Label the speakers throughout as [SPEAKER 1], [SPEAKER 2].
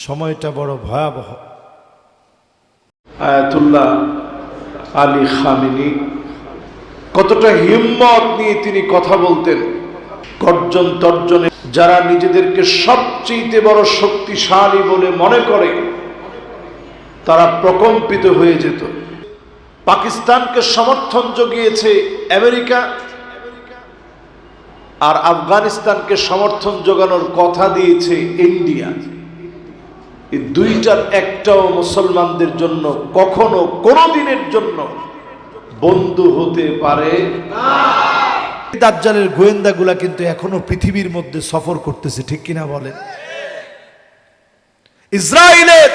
[SPEAKER 1] সময়টা বড় ভয়াবহ।
[SPEAKER 2] আয়াতুল্লাহ আলী খামেনি কতটা হিম্মত নিয়ে তিনি কথা বলতেন। গর্জন তর্জনে যারা নিজেদেরকে সবচেয়ে বড় শক্তিশালী বলে মনে করে তারা প্রকম্পিত হয়ে যেত। পাকিস্তানকে সমর্থন জুগিয়েছে আমেরিকা, আর আফগানিস্তানকে সমর্থন যোগানোর কথা দিয়েছে ইন্ডিয়া। এই দুইটার একটাও মুসলমানদের জন্য কখনো কোনো দিনের জন্য বন্ধু হতে পারে না।
[SPEAKER 1] দাজ্জালের গোয়েন্দাগুলা কিন্তু এখনো পৃথিবীর মধ্যে সফর করতেছে, ঠিক কিনা বলেন? ইসরায়েলের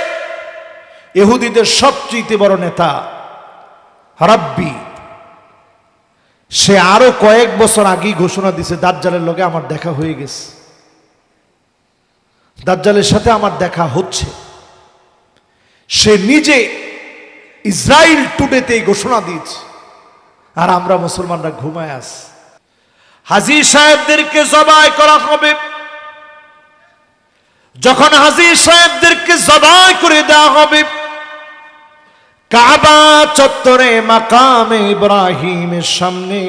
[SPEAKER 1] ইহুদিদের সবচেয়ে বড় নেতা রাব্বি, সে আরো কয়েক বছর আগেই ঘোষণা দিছে দাজ্জালের লগে আমার দেখা হয়ে গেছে, দাজ্জালের সাথে আমার দেখা হচ্ছে। সে নিজে ইসরায়েল টুডেতে ঘোষণা দিয়েছে, আর আমরা মুসলমানরা ঘুমায় আছি। হাজী সাহেবদেরকে জবাই করা হবে। যখন হাজী সাহেবদেরকে জবাই করে দেওয়া হবে, কাবা চত্বরে মাকামে ইব্রাহিমের সামনে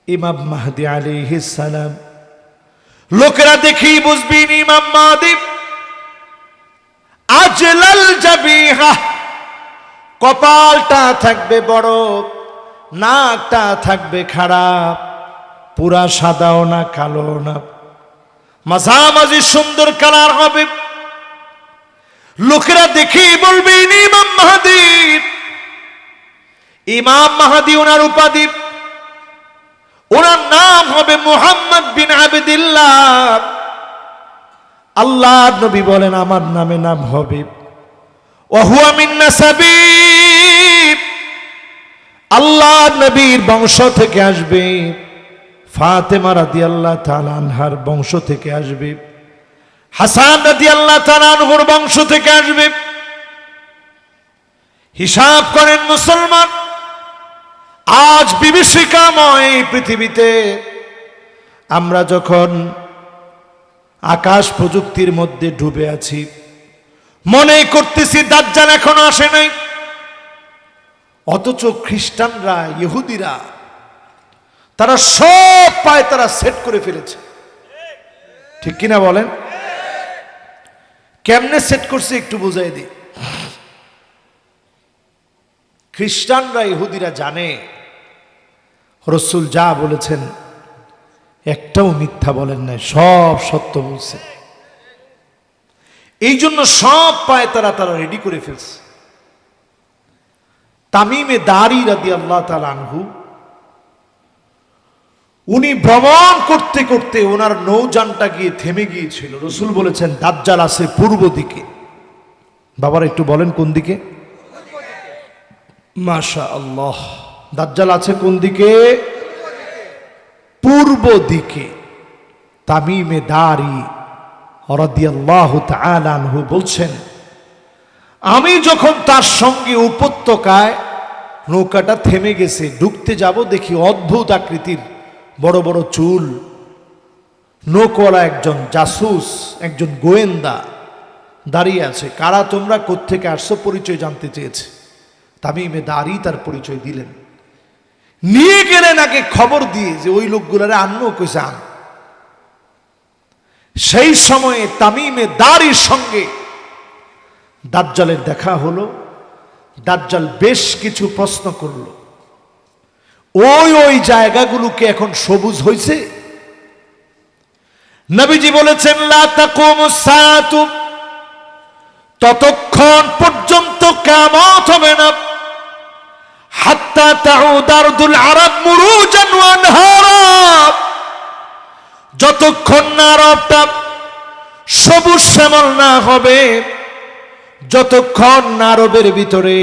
[SPEAKER 1] ইমাম মাহদী আলাইহিস সালাম, লোকেরা দেখেই বুঝবেন ইমাম মাহদী আজলাল জাবিহা, কপালটা থাকবে বড়, নাকটা থাকবে খারাপ, পুরা সাদাও না কালো না, মাঝামাঝি সুন্দর কালার হবে। লোকেরা দেখেই বলবেন ইমাম মাহদী। ইমাম মাহদী ওনার উপাধি, ওনার নাম হবে মুহাম্মদ বিন আবদুল্লাহ। আল্লাহর নবী বলেন আমার নামে নাম হবে ওয়া হুয়া মিন নাসাবি, আল্লাহর নবীর বংশ থেকে আসবে, ফাতেমা রাদিয়াল্লাহু তাআলা আনহার বংশ থেকে আসবে, হাসান রাদিয়াল্লাহু তাআলা আনহুর বংশ থেকে আসবে। হিসাব করেন মুসলমান, আজ বিভীষিকাময় পৃথিবীতে আমরা যখন আকাশ প্রযুক্তির মধ্যে ডুবে আছি, মনে করতেছি দাজ্জাল এখনো আসে নাই, অথচ খ্রিস্টানরা ইহুদিরা তারা সব পায় তারা সেট করে ফেলেছে, ঠিক কিনা বলেন? কেমনে সেট করছে একটু বুঝাই দিই। খ্রিস্টানরা ইহুদিরা জানে রাসূল যা বলেছেন একটাও মিথ্যা বলেন নাই, সব সত্য বলছে। এই জন্য সব পায় তারা রেডি করে ফেলছে। তামিমে দারি রাদিয়াল্লাহু তাআলা আনহু, উনি ভ্রমণ করতে করতে ওনার নৌযানটা গিয়ে থেমে গিয়েছিল। রাসূল বলেছেন দাজ্জাল আছে পূর্ব দিকে। বাবার একটু বলেন কোন দিকে? মাশাআল্লাহ, দাজ্জাল আছে কোন দিকে? পূর্ব দিকে। তামিমে দারি রাদিয়াল্লাহু তাআলা আনহু বলছেন, আমি যখন তার সঙ্গে উপত্যকায় নৌকাটা থেমে গেছে, ঢুকতে যাব, দেখি অদ্ভুত আকৃতির বড় বড় চুল, নৌকাওয়ালা একজন জাসুস, একজন গোয়েন্দা দাঁড়িয়ে আছে। কারা তোমরা, কোত্থেকে আসছো, পরিচয় জানতে চেয়েছে। তামিমে দারি তার পরিচয় দিলেন, নিয়ে গেলেন আগে খবর দিয়ে যে ওই লোকগুলারে আনলো, কইছে আন। সেই সময়ে তামিমে দারির সঙ্গে দাজ্জালের দেখা হলো। দাজ্জাল বেশ কিছু প্রশ্ন করল। ওই জায়গাগুলোকে এখন সবুজ হয়েছে। নবীজি বলেছেন লা তাকুমুস সাআতু, ততক্ষণ পর্যন্ত কিয়ামত হবে না, হাত্তা তাউদ আরদুল আরব মুরুজান ওয়া আনহারা, যতক্ষণ না আরবটা সবুজ শ্যামল না হবে, যতক্ষণ না আরবের ভিতরে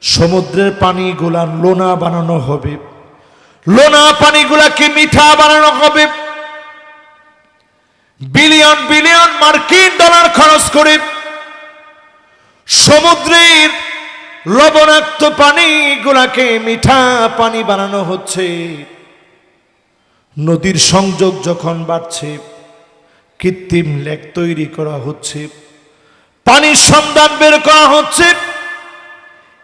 [SPEAKER 1] সমুদ্রের পানিগুলা লোনা বানানো হবে, লোনা পানিগুলাকে মিঠা বানানো হবে, বিলিয়ন বিলিয়ন মার্কিন ডলার খরচ করে সমুদ্রের লবণাক্ত পানিগুলাকে মিঠা পানি বানানো হচ্ছে। নদীর সংযোগ যখন বাড়ছে, কৃত্রিম লেক তৈরি করা হচ্ছে, পানির সন্ধান বের করা হচ্ছে।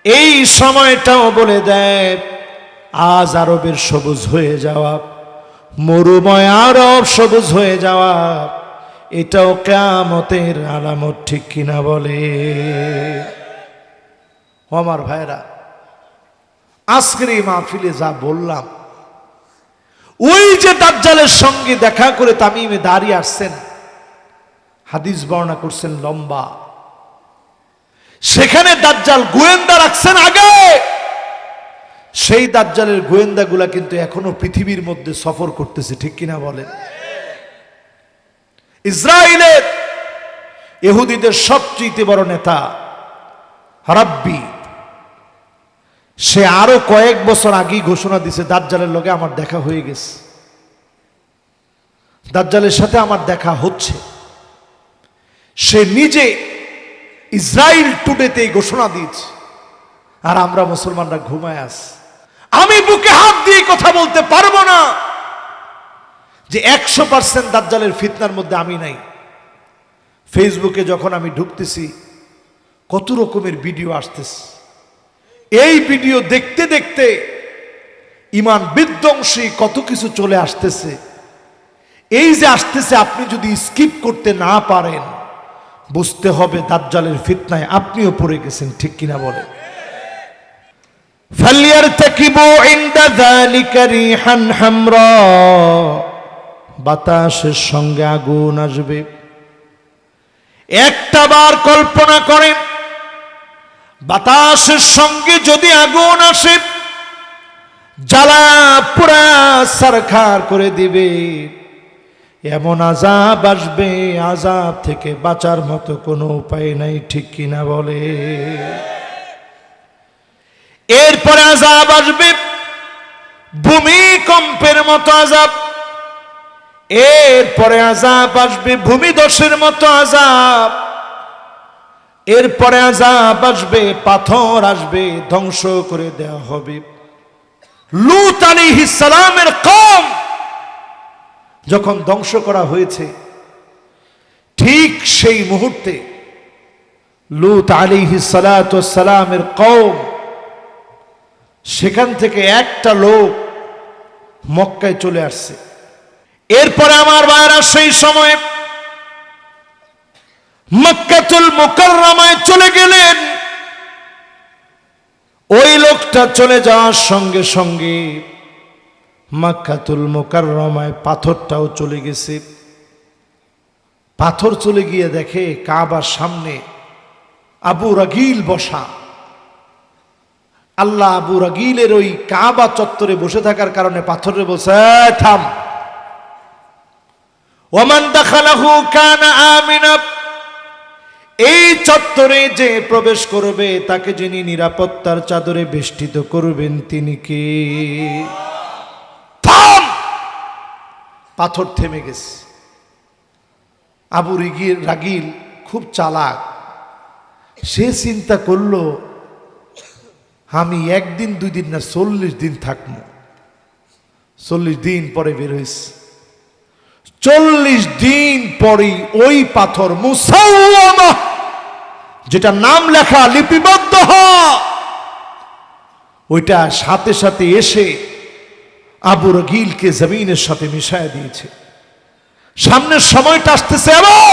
[SPEAKER 1] এই সময়টাও বলে দেয় আজ আরবের সবুজ হয়ে যাওয়া, মরুময় আরব সবুজ হয়ে যাওয়া, এটাও কিয়ামতের আলামত, ঠিক কিনা বলে? ও আমার ভাইরা, আজকের এই মাহফিলে যা বললাম, ওই যে দাজ্জালের সঙ্গে দেখা করে তামিমে দাঁড়িয়ে আসছেন, হাদিস বর্ণনা করছেন লম্বা, সেখানে দাজ্জাল গোয়েন্দা রাখছেন আগে। সেই দাজ্জালের গোয়েন্দাগুলা কিন্তু এখনো পৃথিবীর মধ্যে সফর করতেছে, ঠিক কিনা বলেন? ইসরায়েলের ইহুদিদের সবচেয়ে বড় নেতা রাব্বি, সে আরো কয়েক বছর আগেই ঘোষণা দিছে দাজ্জালের লগে আমার দেখা হয়ে গেছে, দাজ্জালের সাথে আমার দেখা হচ্ছে। সে নিজে ইসরায়েল টুডেতে ঘোষণা দিয়েছে, আর আমরা মুসলমানরা ঘুমায় আছি। আমি বুকে হাত দিয়ে কথা বলতে পারবো না যে 100% দাজ্জালের ফিতনার মধ্যে আমি নাই। ফেসবুকে যখন আমি ঢুকতেছি, কত রকমের ভিডিও আসতেছে, এই ভিডিও দেখতে দেখতে ইমান বিধ্বংসী কত কিছু চলে আসতেছে। এই যে আসতেছে, আপনি যদি স্কিপ করতে না পারেন, বুঝতে হবে দাজ্জালের ফিতনায় আপনিও পড়ে গেছেন, ঠিক কিনা বলে? ফালিয়ারতাকিবু ইনদা যালিকা রিহান হামরা, বাতাসের সঙ্গে আগুন আসবে। একটা বার কল্পনা করেন, বাতাসের সঙ্গে যদি আগুন আসে, জ্বালা পুরা সারখার করে দিবে, এমন আযাব আসবে, আযাব থেকে বাঁচার মতো কোনো উপায় নাই, ঠিক কিনা বলে? এরপরে আযাব আসবে ভূমিকম্পের মতো আযাব, এরপরে আযাব আসবে ভূমিধসের মতো আযাব, এরপরে আযাব আসবে, পাথর আসবে, ধ্বংস করে দেওয়া হবে। লূত আলাইহিস সালামের কওম যখন ধ্বংস করা হয়েছে, ঠিক সেই মুহূর্তে লূত আলাইহিস সালাতু ওয়াস সালামের কওম সেখান থেকে একটা লোক মক্কায় চলে আসছে। এরপরে আমার ভাইরা সেই সময় মক্কাতুল মুকাররমায় চলে গেলেন। ওই লোকটা চলে যাওয়ার সঙ্গে সঙ্গে মক্কাতুল মুকাররমায় পাথরটাও চলে গেছে। পাথর চলে গিয়ে দেখে কাবার সামনে আবু রাগীল বসা। আল্লাহ আবু রাগীলের ওই কাবা চত্বরে বসে থাকার কারণে পাথরে বলছে, থাম। ওমান দাখালাহু কানা আমিনা, এই চত্বরে যে প্রবেশ করবে তাকে যিনি নিরাপত্তার চাদরে বেষ্টিত করবেন তিনি কে? থাম। পাথর থেমে গেছে। আবু রাগীল খুব চালাক, সে চিন্তা করলো আমি একদিন দুই দিন না 40 দিন থাকবো। 40 দিন পরে বের হয়েছে। 40 দিন পরে ওই পাথর মুসাওয়ামা, যেটা নাম লেখা লিপিবদ্ধ ওইটা সাথে সাথে এসে আবু রাগীলকে জমিনের সাথে মিশায় দিয়েছে। সামনের সময়টা আসতেছে এবং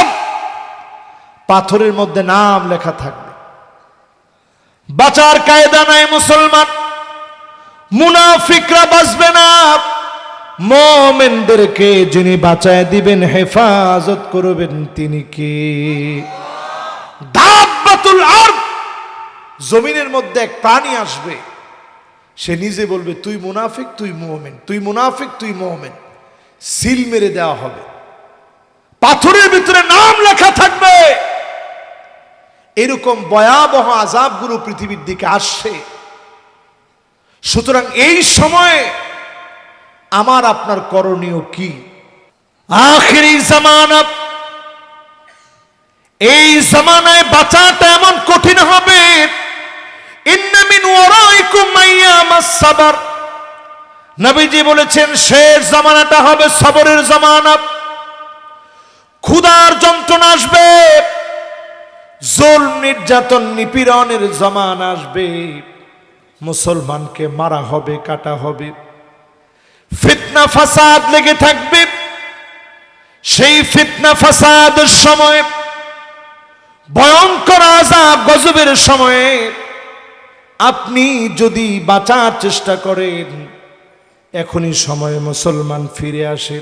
[SPEAKER 1] পাথরের মধ্যে নাম লেখা থাকবে। বাঁচার কায়দা নাই মুসলমান, মুনাফিকরা বাঁচবে না। মুমিনদেরকে যিনি বাঁচায় দিবেন, হেফাজত করবেন তিনি কে? দাব্বাতুল আরদ, জমিনের মধ্যে এক প্রাণী আসবে, সে নিজে বলবে তুই মুনাফিক তুই মুমিন, তুই মুনাফিক তুই মুমিন। সিল মেরে দেওয়া হবে, পাথরের ভিতরে নাম লেখা থাকবে। এরকম ভয়াবহ আযাবগুলো পৃথিবীর দিকে আসছে। সুতরাং এই সময়ে আমার আপনার করণীয় কি? আখিরি জামানা, এই জামানায় বাঁচাটা এমন কঠিন হবে। ইন্না মিন ওয়ারাইকুম আইয়ামাস সাবর, নবীজি বলেছেন শেষ জামানাটা হবে সবরের জামানা। ক্ষুধার যন্ত্রণা আসবে, জুলম নির্যাতন নিপীড়নের জমান আসবে, মুসলমানকে মারা হবে, কাটা হবে, ফিতনা ফাসাদ লেগে থাকবে। সেই ফিতনা ফাসাদের সময়, ভয়ঙ্কর আযাব গজবের সময়ে আপনি যদি বাঁচার চেষ্টা করেন, এখনই সময়ে মুসলমান ফিরে আসে।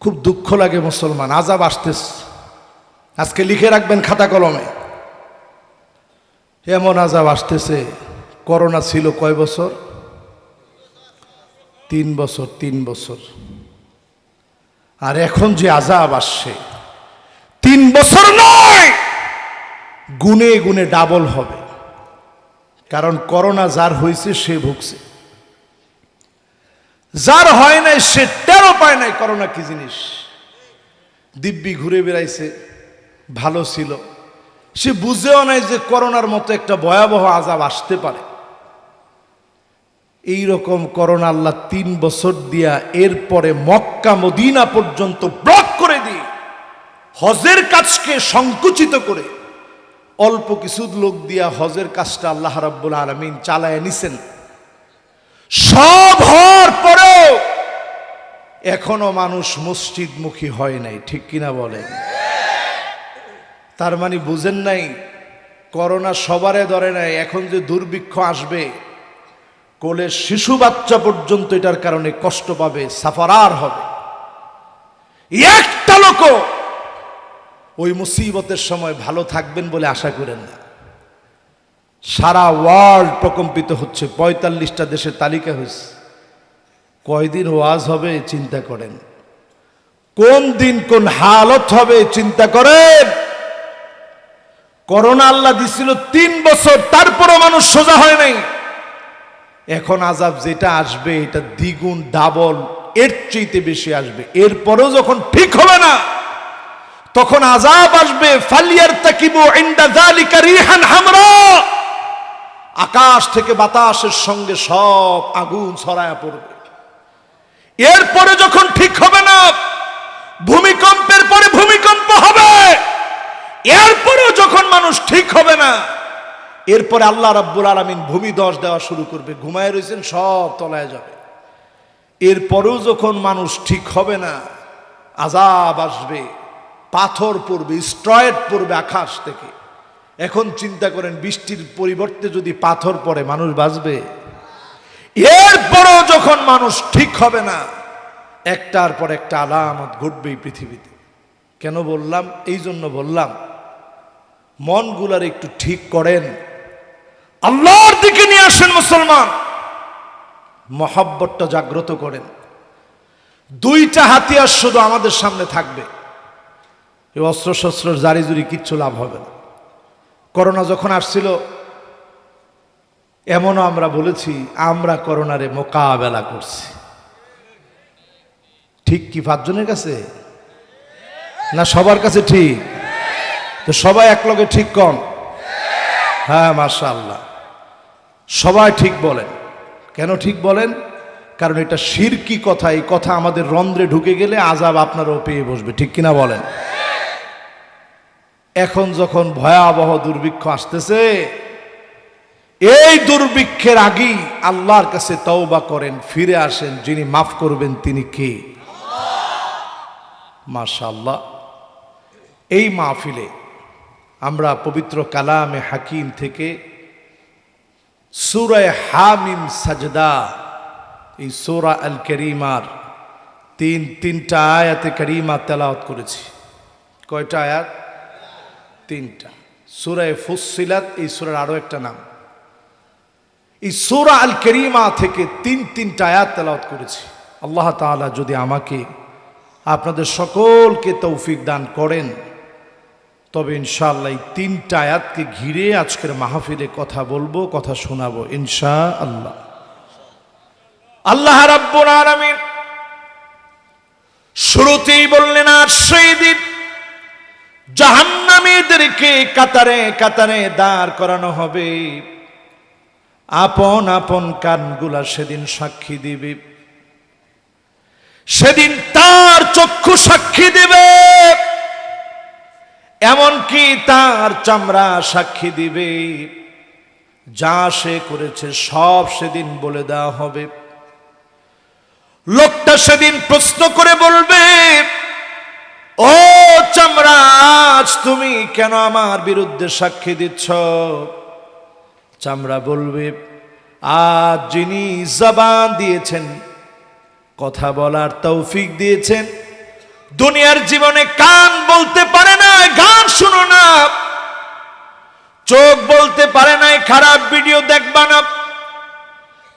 [SPEAKER 1] খুব দুঃখ লাগে, মুসলমান আযাব আসতেছে। আজকে লিখে রাখবেন খাতা কলমে, এমন আযাব আসতেছে। করোনা ছিল কয় বছর? 3 বছর। 3 বছর। আর এখন যে আযাব আসছে, 3 বছর নয়, গুনে গুনে ডাবল হবে। কারণ করোনা যার হয়েছে সে ভুগছে, যার হয় নাই সে টেরও পায় নাই করোনা কি জিনিস। দিব্যি ঘুরে বেড়াইছে, ভালো ছিল, সে বুঝেও নাই যে করোনার মতো একটা ভয়াবহ আযাব আসতে পারে। এই রকম করোনা আল্লাহ 3 বছর দিয়া এরপরে মক্কা মদিনা পর্যন্ত ব্লক করে দিয়ে হজের কাজকে সংকুচিত করে অল্প কিছু লোক দিয়া হজের কাজটা আল্লাহ রাব্বুল আলামিন চালায় নিছেন। সব হওয়ার পরেও এখনো মানুষ মসজিদমুখী হয় নাই, ঠিক কিনা বলেন? তার মানে বুঝেন নাই, করোনা সবারে ধরে নাই। এখন যে দুর্ভিক্ষ আসবে, কোলের শিশু বাচ্চা পর্যন্ত এটার কারণে কষ্ট পাবে, সাফারার হবে। একটা লোক ওই মুসিবতের সময় ভালো থাকবেন বলে আশা করেন না। সারা ওয়ার্ল্ড প্রকম্পিত হচ্ছে, 45টা দেশের তালিকা হয়েছে। কয়দিন ওয়াজ হবে চিন্তা করেন, কোন দিন কোন হালত হবে চিন্তা করেন। করোনা আল্লাহ দিছিল 3 বছর, তারপরও মানুষ সোজা হয় নাই। এখন আযাব যেটা আসবে এটা দ্বিগুণ, ডাবল, এর চাইতে বেশি আসবে। এরপরেও যখন ঠিক হবে না, তখন আযাব আসবে। ফালিয়ারতাকিবু ইনদা যালিকা রিহান হামরা, আকাশ থেকে বাতাসের সঙ্গে সব আগুন ছড়ায়া পড়বে। এরপরে যখন ঠিক হবে না, ভূমিকম্পের পরে ভূমিকম্প হবে। এরপরেও যখন মানুষ ঠিক হবে না, এরপরে আল্লাহ রাব্বুল আলামিন ভূমিধস দেওয়া শুরু করবে। ঘুমায় রয়েছেন, সব তলায় যাবে। এরপরেও যখন মানুষ ঠিক হবে না, আযাব আসবে, পাথর পড়বে, স্ট্রয়েড পড়বে আকাশ থেকে। এখন চিন্তা করেন, বৃষ্টির পরিবর্তে যদি পাথর পড়ে, মানুষ বাঁচবে? এরপরেও যখন মানুষ ঠিক হবে না, একটার পর একটা আলামত ঘটবেই পৃথিবীতে। কেন বললাম? এই জন্য বললাম, মনগুলার একটু ঠিক করেন, আল্লাহর দিকে নিয়ে আসেন মুসলমান, মহব্বতটা জাগ্রত করেন। 2টা হাতিয়ার শুধু আমাদের সামনে থাকবে, এই অস্ত্র শস্ত্রের জারি জুরি কিচ্ছু লাভ হবে না। করোনা যখন আসছিল, এমনও আমরা বলেছি আমরা করোনারে মোকাবেলা করছি। ঠিক কি 5 জনের কাছে না সবার কাছে? ঠিক তো সবাই একলগে ঠিক কম? হ্যাঁ, মাশাআল্লাহ, সবাই ঠিক বলেন। কেন ঠিক বলেন? কারণ এটা শিরকি কথা। এই কথা আমাদের রন্ধ্রে ঢুকে গেলে আযাব আপনারাও পেয়ে বসবে, ঠিক কিনা বলেন? এখন যখন ভয়াবহ দুর্ভিক্ষ আসতেছে, এই দুর্ভিক্ষের আগেই আল্লাহর কাছে তওবা করেন, ফিরে আসেন। যিনি মাফ করবেন তিনি কে? মাশাআল্লাহ। এই মাহফিলে আমরা পবিত্র কালামে হাকিম থেকে সূরা হামিম সাজদা, এই সূরা আল কারীমার 3টা আয়াতে কারীমা তেলাওয়াত করেছি। কয়টা আয়াত? 3টা। সূরা ফুসসিলাত এই সূরার আরো একটা নাম। এই সূরা আল কারীমা থেকে 3টা আয়াত তেলাওয়াত করেছি। আল্লাহ তাআলা যদি আমাকে আপনাদের সকলকে তৌফিক দান করেন, তবে ইনশাআল্লাহ এই 3টা আয়াতকে ঘিরে আজকের মাহফিলে কথা বলবো, কথা শোনাবো ইনশাআল্লাহ। আল্লাহ রাব্বুল আলামিন শুরুতেই বললেন, আর সেই দিন জাহান্নামীদেরকে কাতারে কাতারে দাঁড় করানো হবে, আপন আপন কানগুলা সেদিন সাক্ষী দিবে। সেদিন তার চক্ষু সাক্ষী দেবে, এমনকি তার চামড়া সাক্ষী দিবে। যা সে করেছে সব সেদিন বলে দেওয়া হবে। লোকটা সেদিন প্রশ্ন করে বলবে, ও চামড়া, আজ তুমি কেন আমার বিরুদ্ধে সাক্ষী দিচ্ছ? চামড়া বলবে, আজ যিনি জবান দিয়েছেন, কথা বলার তৌফিক দিয়েছেন, দুনিয়ার জীবনে কান বলতে পারে না গান শুনো না, চোখ বলতে পারে নাই খারাপ ভিডিও দেখবা না,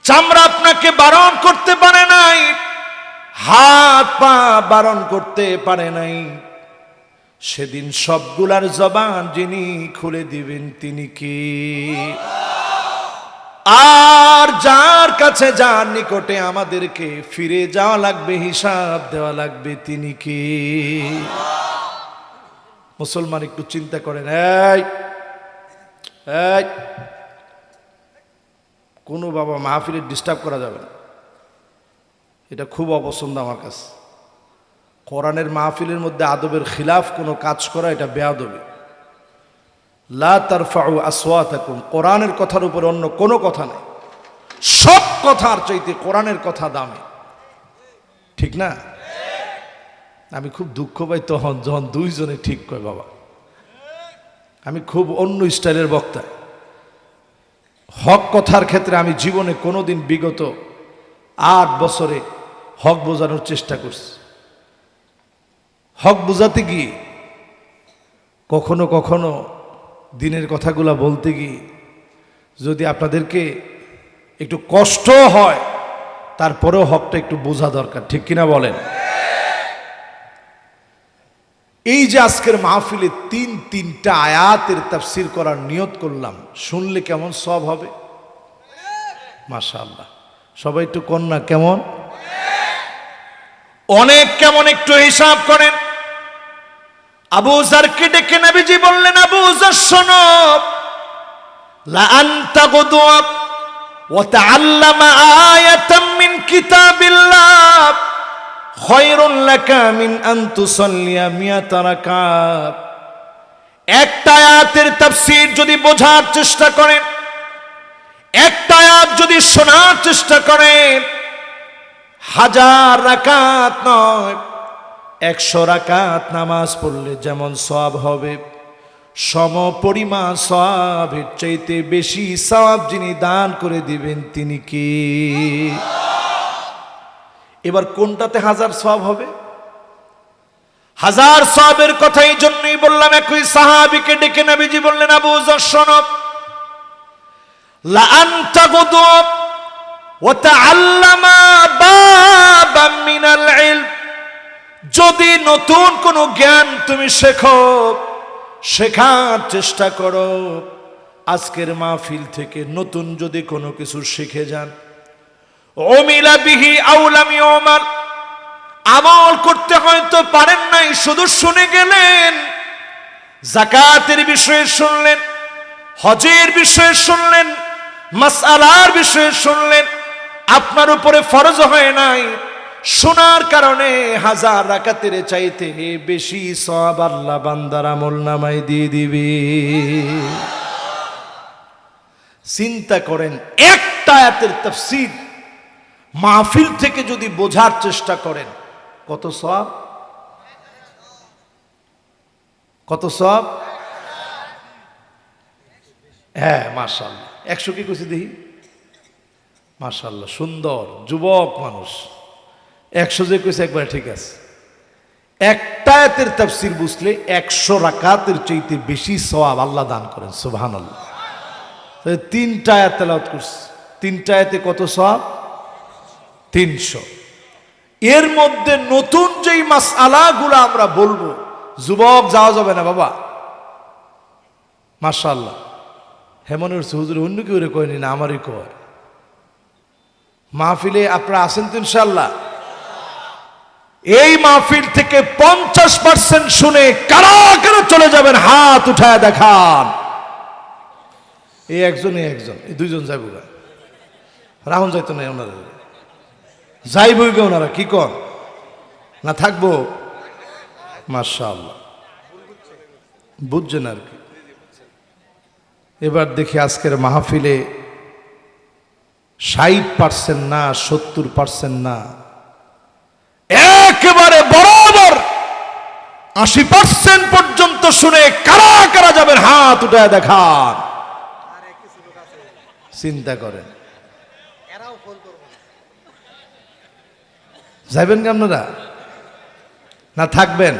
[SPEAKER 1] চামড়া আপনাকে বারণ করতে পারে নাই, হাত পা বারণ করতে পারে নাই, সেদিন সবগুলার জবান যিনি খুলে দিবেন তিনি কি? আর যার কাছে, যার নিকটে আমাদেরকে ফিরে যাওয়া লাগবে, হিসাব দেওয়া লাগবে, তিনি কি? মুসলমান একটু চিন্তা করেন। এই কোনো বাবা মাহফিলে ডিস্টার্ব করা যাবে না, এটা খুব অপছন্দ আমার কাছে। কোরআনের মাহফিলের মধ্যে আদবের খিলাফ কোনো কাজ করা, এটা বেয়াদবি। লা তারফাউ আসওয়াতাকুম, কোরআনের কথার উপরে অন্য কোনো কথা নাই। সব কথার চাইতে কোরআনের কথা দামি, ঠিক না? আমি খুব দুঃখ পাই তখন যখন দুইজনে ঠিক কয়। বাবা, আমি খুব অন্য স্টাইলের বক্তা। হক কথার ক্ষেত্রে আমি জীবনে কোনোদিন বিগত 8 বছরে হক বোঝানোর চেষ্টা করছি। হক বোঝাতে গিয়ে কখনো কখনো দিনের কথাগুলা বলতে গিয়ে যদি আপনাদেরকে একটু কষ্ট হয়, তারপরেও হকটা একটু বোঝা দরকার, ঠিক কিনা বলেন? এই যে আজকের মাহফিলে তিনটা আয়াতের তাফসীর করার নিয়ত করলাম, শুনলে কেমন সব হবে? মাশাআল্লাহ, সবাই একটু কন্যা কেমন? অনেক কেমন, একটু হিসাব করেন। আবু যারকে ডেকে নবীজি বললেন, আবু যার শোনো, লা আনতা গুদওয়া ওয়া তাআল্লামা আয়াতাম মিন কিতাবিল্লাহ খায়রুন লাকা মিন আন তুসাল্লিয়া মিয়াতা রাকাত। একটা আয়াতের তাফসীর যদি বোঝার চেষ্টা করেন, একটা আয়াত যদি শোনার চেষ্টা করেন, 1000 রাকাত নয়, 100 রাকাত নামাজ পড়লে যেমন সওয়াব হবে, সম পরিমাণ সওয়াবের চাইতে বেশি সওয়াব যিনি দান করে দিবেন তিনি কি? এবার কোনটাতে 1000 সওয়াব হবে? 1000 সওয়াবের কথা এই জন্যই বললাম। একই সাহাবীকে ডেকে নবীজি বললেন, আবু যর শোনো, লা আনতা গুদওয়া ওয়া তাআল্লামা বাবাম মিনাল ইলম, যদি নতুন কোনো জ্ঞান তুমি শেখো, শেখার চেষ্টা করো, আজকের মাহফিল থেকে নতুন যদি কোনো কিছু শিখে যান, উমিলা বিহি আও লাম ইউমাল, আমল করতে হয়তো পারেন নাই, শুধু শুনে গেলেন, যাকাতের বিষয়ে শুনলেন, হজের বিষয়ে শুনলেন, মাসআলার বিষয়ে শুনলেন, আপনার উপরে ফরজ হয় নাই, শোনার কারণে 1000 রাকাতের চাইতে বেশি সওয়াব আল্লাহ বান্দার আমলনামায় দিয়ে দিবে। চিন্তা করেন, একটা আয়াতের তাফসীর মাহফিল থেকে যদি বোঝার চেষ্টা করেন, কত সওয়াব, কত সওয়াব? হ্যাঁ, মাশাআল্লাহ। 100 কি কইছি দেখি? মাশাআল্লাহ, সুন্দর যুবক মানুষ। 100 যে কইছে একবারে ঠিক আছে। একটা আয়াতের তাফসীর বুঝলে 100 রাকাতের চাইতে বেশি সওয়াব আল্লাহ দান করেন। সুবহানাল্লাহ। তাহলে 3টা আয়াত তেলাওয়াত করছি, 3টা আয়াতে কত সওয়াব? 300। এর মধ্যে নতুন যেই মাসআলাগুলো আমরা বলবো, যুবক যাওয়া যাবে না বাবা। মাশাআল্লাহ, হেমনের হুজুর অন্য কেউ কয়নি না, আমারই কয়। মাহফিলে আপনারা আছেন তো ইনশাআল্লাহ? এই মাহফিল থেকে 50% শুনে কারা কারা চলে যাবেন হাত উঠায় দেখান। এই একজন, এই দুইজন যাইব গা, রাহুল যাইতো না, ওনারা যাইবই গে, ওনারা কি কর? না থাকবো? মাশাআল্লাহ, বুঝছেন আর কি। এবার দেখি আজকের মাহফিলে 60% না 70% না, একেবারে বরাবর 80% পর্যন্ত শুনে কারা কারা যাবেন হাত উঠায় দেখান। চিন্তা করেন, যাবেন কি আপনারা না থাকবেন?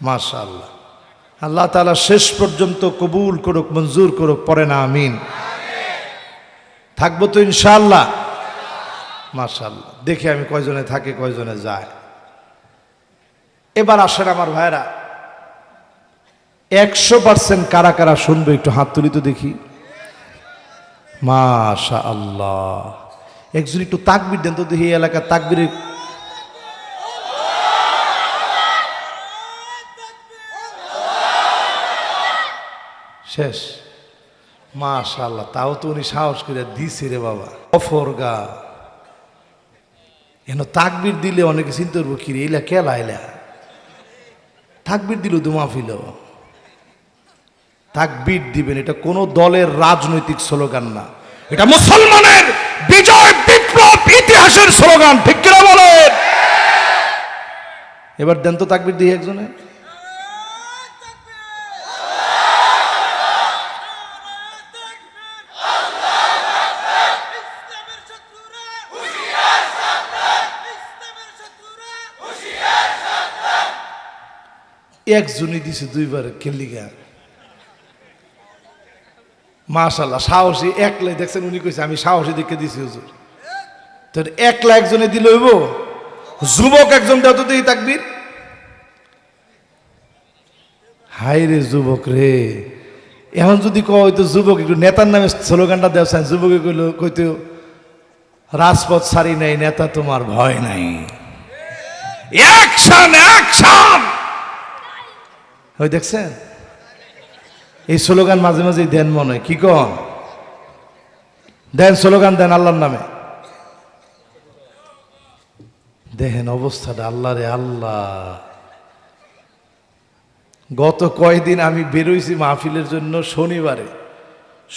[SPEAKER 1] মাশাআল্লাহ, আল্লাহ তাআলা শেষ পর্যন্ত কবুল করুক, মঞ্জুর করুক, পড়ে না আমিন। থাকবো তো ইনশাআল্লাহ। মাশাআল্লাহ, দেখি আমি কয়জনে থাকে কয়জনে যায়। এবার আসেন আমার ভাইরা, 100% কারা কারা শুনবে একটু হাত তুলি তো দেখি। মাশাআল্লাহ, একজন একটু তাকবীর দেন তো দেখি, এই এলাকার তাকবীরের শেষ। মাশাআল্লাহ, তাও তো উনি সাহস করে দিছে রে বাবা। অফরগা এন তাকবীর দিলে অনেকে চিন্তা করবো কি রে এলা কেলা এলা তাকবীর দিল তো মাহফিল। তাকবীর দিবেন, এটা কোন দলের রাজনৈতিক স্লোগান না, এটা মুসলমানের বিজয় বিপ্লব ইতিহাসের স্লোগান, ঠিক কিনা বলেন? এবার দেন তো তাকবীর দিয়ে একজনে। একজনই দিছে দুইবার খেলিগা। মাশাআল্লাহ, সাহসী একলাই দেখছেন, উনি কইছে আমি সাহসী দেখে দিছি হুজুর। তো একলা একজনে দিল হইব? যুবক একজন দাও তো দেখি তাকবীর। হাই রে যুবক রে, এখন যদি কইতো যুবক একটু নেতার নামে স্লোগানটা দেওয়া, যুবকে কইল কইতো রাজপথ ছাড়ি নাই নেতা তোমার ভয় নাই, অ্যাকশন অ্যাকশন। ওই দেখছেন, এই স্লোগান মাঝে মাঝে দেন মনে হয়, কি কন দেন স্লোগান দেন আল্লাহর নামে। দেখেন অবস্থাটা, আল্লাহ রে আল্লাহ। গত কয়দিন আমি বেরোইছি মাহফিলের জন্য, শনিবারে,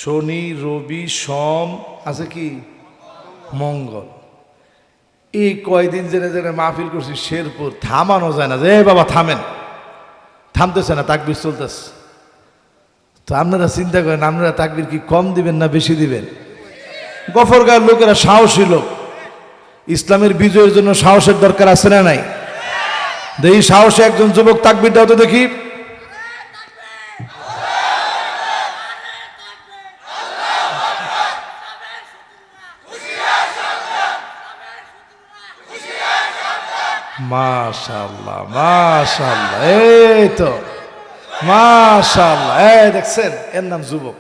[SPEAKER 1] শনি রবি সোম আছে কি মঙ্গল, এই কয়দিন জেনে জেনে মাহফিল করছি শেরপুর, থামানো যায় না, যে বাবা থামেন, থামতেছে না, তাকবীর চলতেছে। তো আপনারা চিন্তা করেন, আপনারা তাকবীর কি কম দিবেন না বেশি দিবেন? গফরগাঁওয়ের লোকেরা সাহসী লোক, ইসলামের বিজয়ের জন্য সাহসের দরকার আছে না নাই? এই সাহসে একজন যুবক তাকবীর দাও তো দেখি। মাশাআল্লাহ মাশাআল্লাহ, এই তো মাশাআল্লাহ, এই দেখছেন, এর নাম যুবক।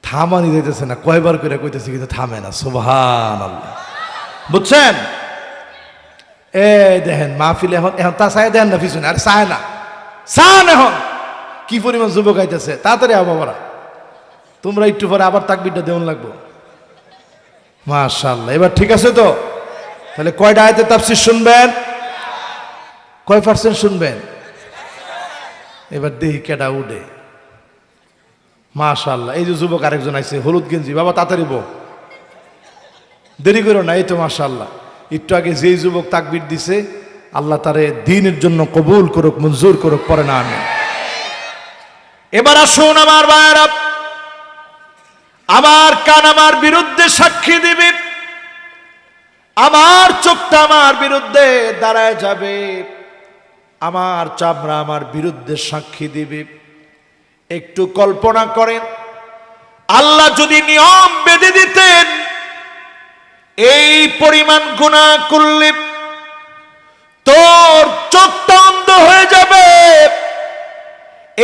[SPEAKER 1] থামানি দিতেছে না, কয়বার করে কইতেছে কিন্তু থামে না। সুবহানাল্লাহ, বুঝছেন? এই দেখেন মাহফিল এখন এখন তা চায় দেন না পিছনে, আর চায় না, চান এখন কি পরিমাণ যুবক আইতেছে। তাড়াতাড়ি আও বাবারা, তোমরা একটু পরে আবার তাকবীরটা দেওয়ান লাগবো। মাশাআল্লাহ, এবার ঠিক আছে তো? তাহলে কয়টা আয়াতের তাফসীর শুনবেন? কয় পার্সেন্ট শুনবেন? এবার দেখি কেডা উঠে। মাশাআল্লাহ, এই যে যুবক আরেকজন আইছে হলুদ গেঞ্জি, বাবা তাড়াতাড়ি বো, দেরি করো না। এই তো মাশাআল্লাহ, একটু আগে যেই যুবক তাকবীর দিছে, আল্লাহ তারে দ্বীনের জন্য কবুল করুক, মঞ্জুর করুক, পড়ে না আমিন। এবার আসুন আমার ভাইরা, আমার কান আমার বিরুদ্ধে সাক্ষী দিবে, আমার চোখটা আমার বিরুদ্ধে দাঁড়ায় যাবে, আমার চামড়া আমার বিরুদ্ধে সাক্ষী দিবে। একটু কল্পনা করেন, আল্লাহ যদি নিয়ম বেঁধে দিতেন এই পরিমাণ গুনাহ করলে তোর চোখটা অন্ধ হয়ে যাবে,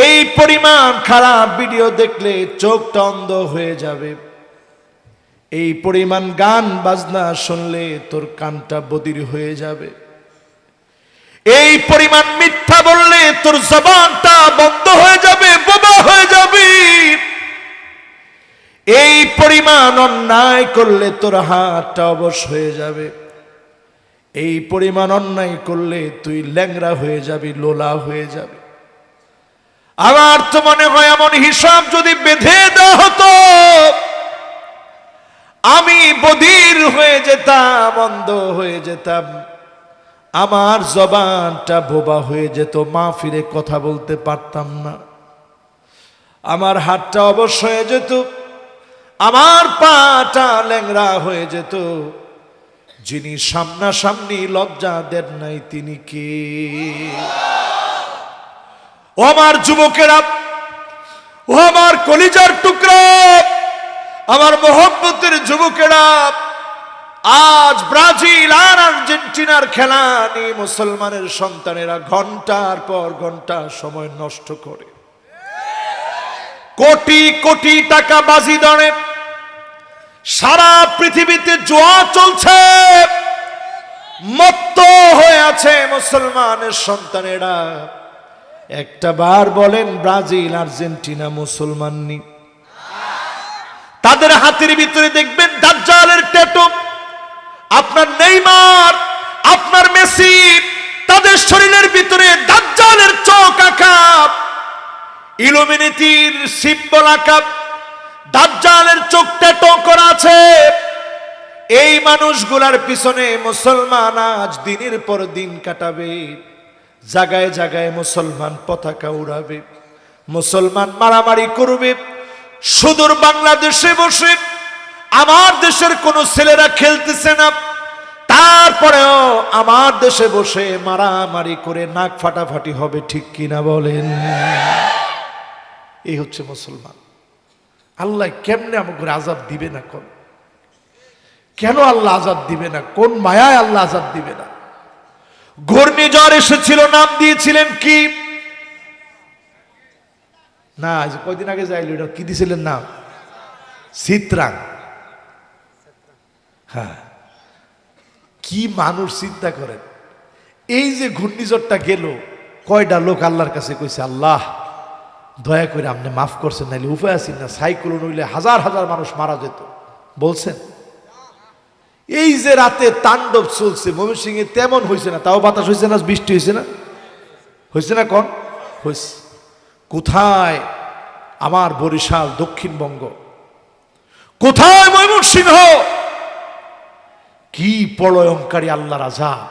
[SPEAKER 1] এই পরিমাণ খারাপ ভিডিও দেখলে চোখটা অন্ধ হয়ে যাবে, এই পরিমাণ গান বাজনা শুনলে তোর কানটা বধির হয়ে যাবে, এই পরিমাণ মিথ্যা বললে তোর জবানটা বন্ধ হয়ে যাবে, বোবা হয়ে যাবি, এই পরিমাণ অন্যায় করলে তোর হাতটা অবশ হয়ে যাবে, এই পরিমাণ অন্যায় করলে তুই ল্যাংড়া হয়ে যাবি, লোলা হয়ে যাবি। আমার তো মনে হয় এমন হিসাব যদি বেঁধে দেওয়া হতো, আমি বধির হয়ে যেতাম, অন্ধ হয়ে যেতাম, আমার জবানটা বোবা হয়ে যেত, মা ফিরে কথা বলতে পারতাম না, আমার হাতটা অবশ হয়ে যেত, আমার পাটা ল্যাংড়া হয়ে যেত। যিনি সামনাসামনি লজ্জা দেন নাই তিনি কে? ও আমার যুবকেরা, ও আমার কলিজার টুকরা, আমার মোহব্বতের যুবকেরা, আজ ব্রাজিল আর আর্জেন্টিনার খেলা নিয়ে মুসলমানের সন্তানেরা ঘন্টার পর ঘন্টা সময় নষ্ট করে, কোটি কোটি টাকা বাজি ধরে সারা পৃথিবীতে জুয়া চলছে, মত্ত হয়ে আছে মুসলমানের সন্তানেরা। একটা বার বলেন ব্রাজিল আর্জেন্টিনা মুসলমান নি? তাদের হাতের ভিতরে দেখবেন দাজ্জালের ট্যাটু। আপনার নেইমার, আপনার মেসি, তাদের শরীরের ভিতরে দাজ্জালের চোখ আঁকা, ইলুমিনেটির সিম্বল আঁকা, দাজ্জালের চোখ ট্যাটু করা আছে। এই মানুষগুলার পিছনে মুসলমান আজ দিনের পর দিন কাটাবে, জায়গায় জায়গায় মুসলমান পতাকা উড়াবে, মুসলমান মারামারি করবে। সুদূর বাংলাদেশে বসে আমার দেশের কোন ছেলেরা খেলতেছে না, তারপরেও আমার দেশে বসে মারামারি করে নাক ফাটাফাটি হবে, ঠিক কিনা বলেন? এই হচ্ছে মুসলমান। আল্লাহ কেমনে আমাকে আযাব দিবে না? কোন কেন আল্লাহ আযাব দিবে না? কোন মায়ায় আল্লাহ আযাব দিবে না? ঘূর্ণিঝড় এসেছিল, নাম দিয়েছিলেন কি? না, কয়দিন আগে যাইল, এটা কি দিয়েছিলেন নাম? চিত্রাং। হ্যাঁ, কি মানুষ চিন্তা করেন। এই যে ঘূর্ণিঝড়টা গেল, কয়টা লোক আল্লাহর কাছে কইছে, আল্লাহ দয়া করে আপনি মাফ করছেন, নাইলে উপায় আছেন না, সাইক্লোন হইলে হাজার হাজার মানুষ মারা যেত, বলছেন? এই যে রাতে তাণ্ডব চলছে ময়মনসিংহে, তেমন হয়েছে না, তাও বাতাস হয়েছে না, বৃষ্টি হয়েছে না, হয়েছে না? কোন হয়েছে? কোথায় আমার বরিশাল, দক্ষিণবঙ্গ? কোথায় ময়মনসিংহ? কি প্রলয়ঙ্কারী আল্লাহর আযাব!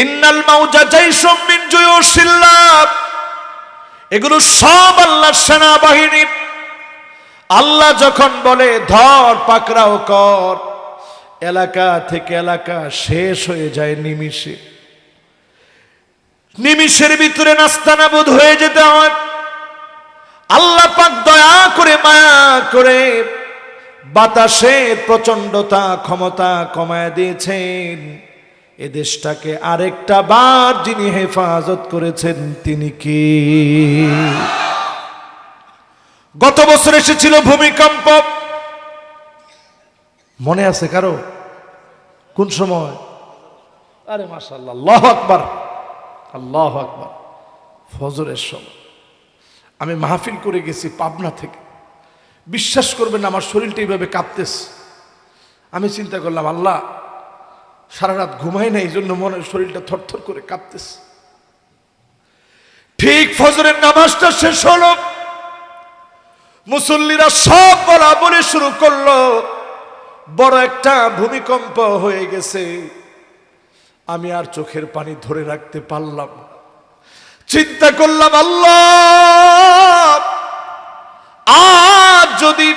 [SPEAKER 1] ইন্নাল মাউজা জাইশুম মিন জুয়ুশিল্লাহ, এগুলো সব আল্লাহর সেনাবাহিনী। আল্লাহ যখন বলে ধর পাকড়াও কর, এলাকা থেকে এলাকা শেষ হয়ে যায় নিমিষে। নিমিষের ভিতরে নাস্তানাবুদ হয়ে যেতে হয়। আল্লাহ পাক দয়া করে, মায়া করে বাতাসের প্রচন্ডতা, ক্ষমতা কমায় দিয়েছেন। এ দেশটাকে আরেকটা বার যিনি হেফাজত করেছেন তিনি কি? গত বছর এসেছিল ভূমিকম্প, মনে আছে কারো? কোন সময়? আরে মাশাআল্লাহ, আল্লাহু আকবার, আল্লাহু আকবার। ফজরের সময় আমি মাহফিল করে গেছি পাবনা থেকে। বিশ্বাস করবেন আমার শরীরটা এইভাবে কাঁপতেছে। আমি চিন্তা করলাম, আল্লাহ সারা রাত ঘুমাই না, এই জন্য মনে শরীরটা থরথর করে কাঁপতেছে। ঠিক ফজরের নামাজটা শেষ হলো, মুসল্লিরা সব বলা বলে শুরু করলো, বড় একটা ভূমিকম্প হয়ে গেছে। আমি আর চোখের পানি ধরে রাখতে পারলাম না। চিন্তা করলাম, আল্লাহ আজ যদি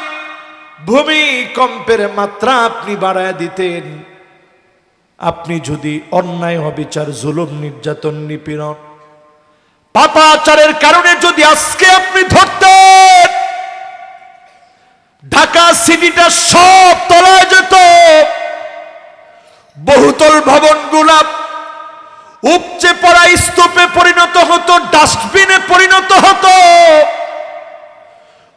[SPEAKER 1] ভূমিকম্পের মাত্রা আপনি বাড়ায় দিতেন, আপনি যদি অন্যায় অবিচার, জুলুম, নির্যাতন, নিপীড়ন, পাপাচারের কারণে যদি আজকে আপনি ধরতেন, ঢাকা সিটিটা সব তলায় যেত, বহুতল ভবনগুলা উপচে পড়া স্তূপে পরিণত হতো, ডাস্টবিনে পরিণত হতো।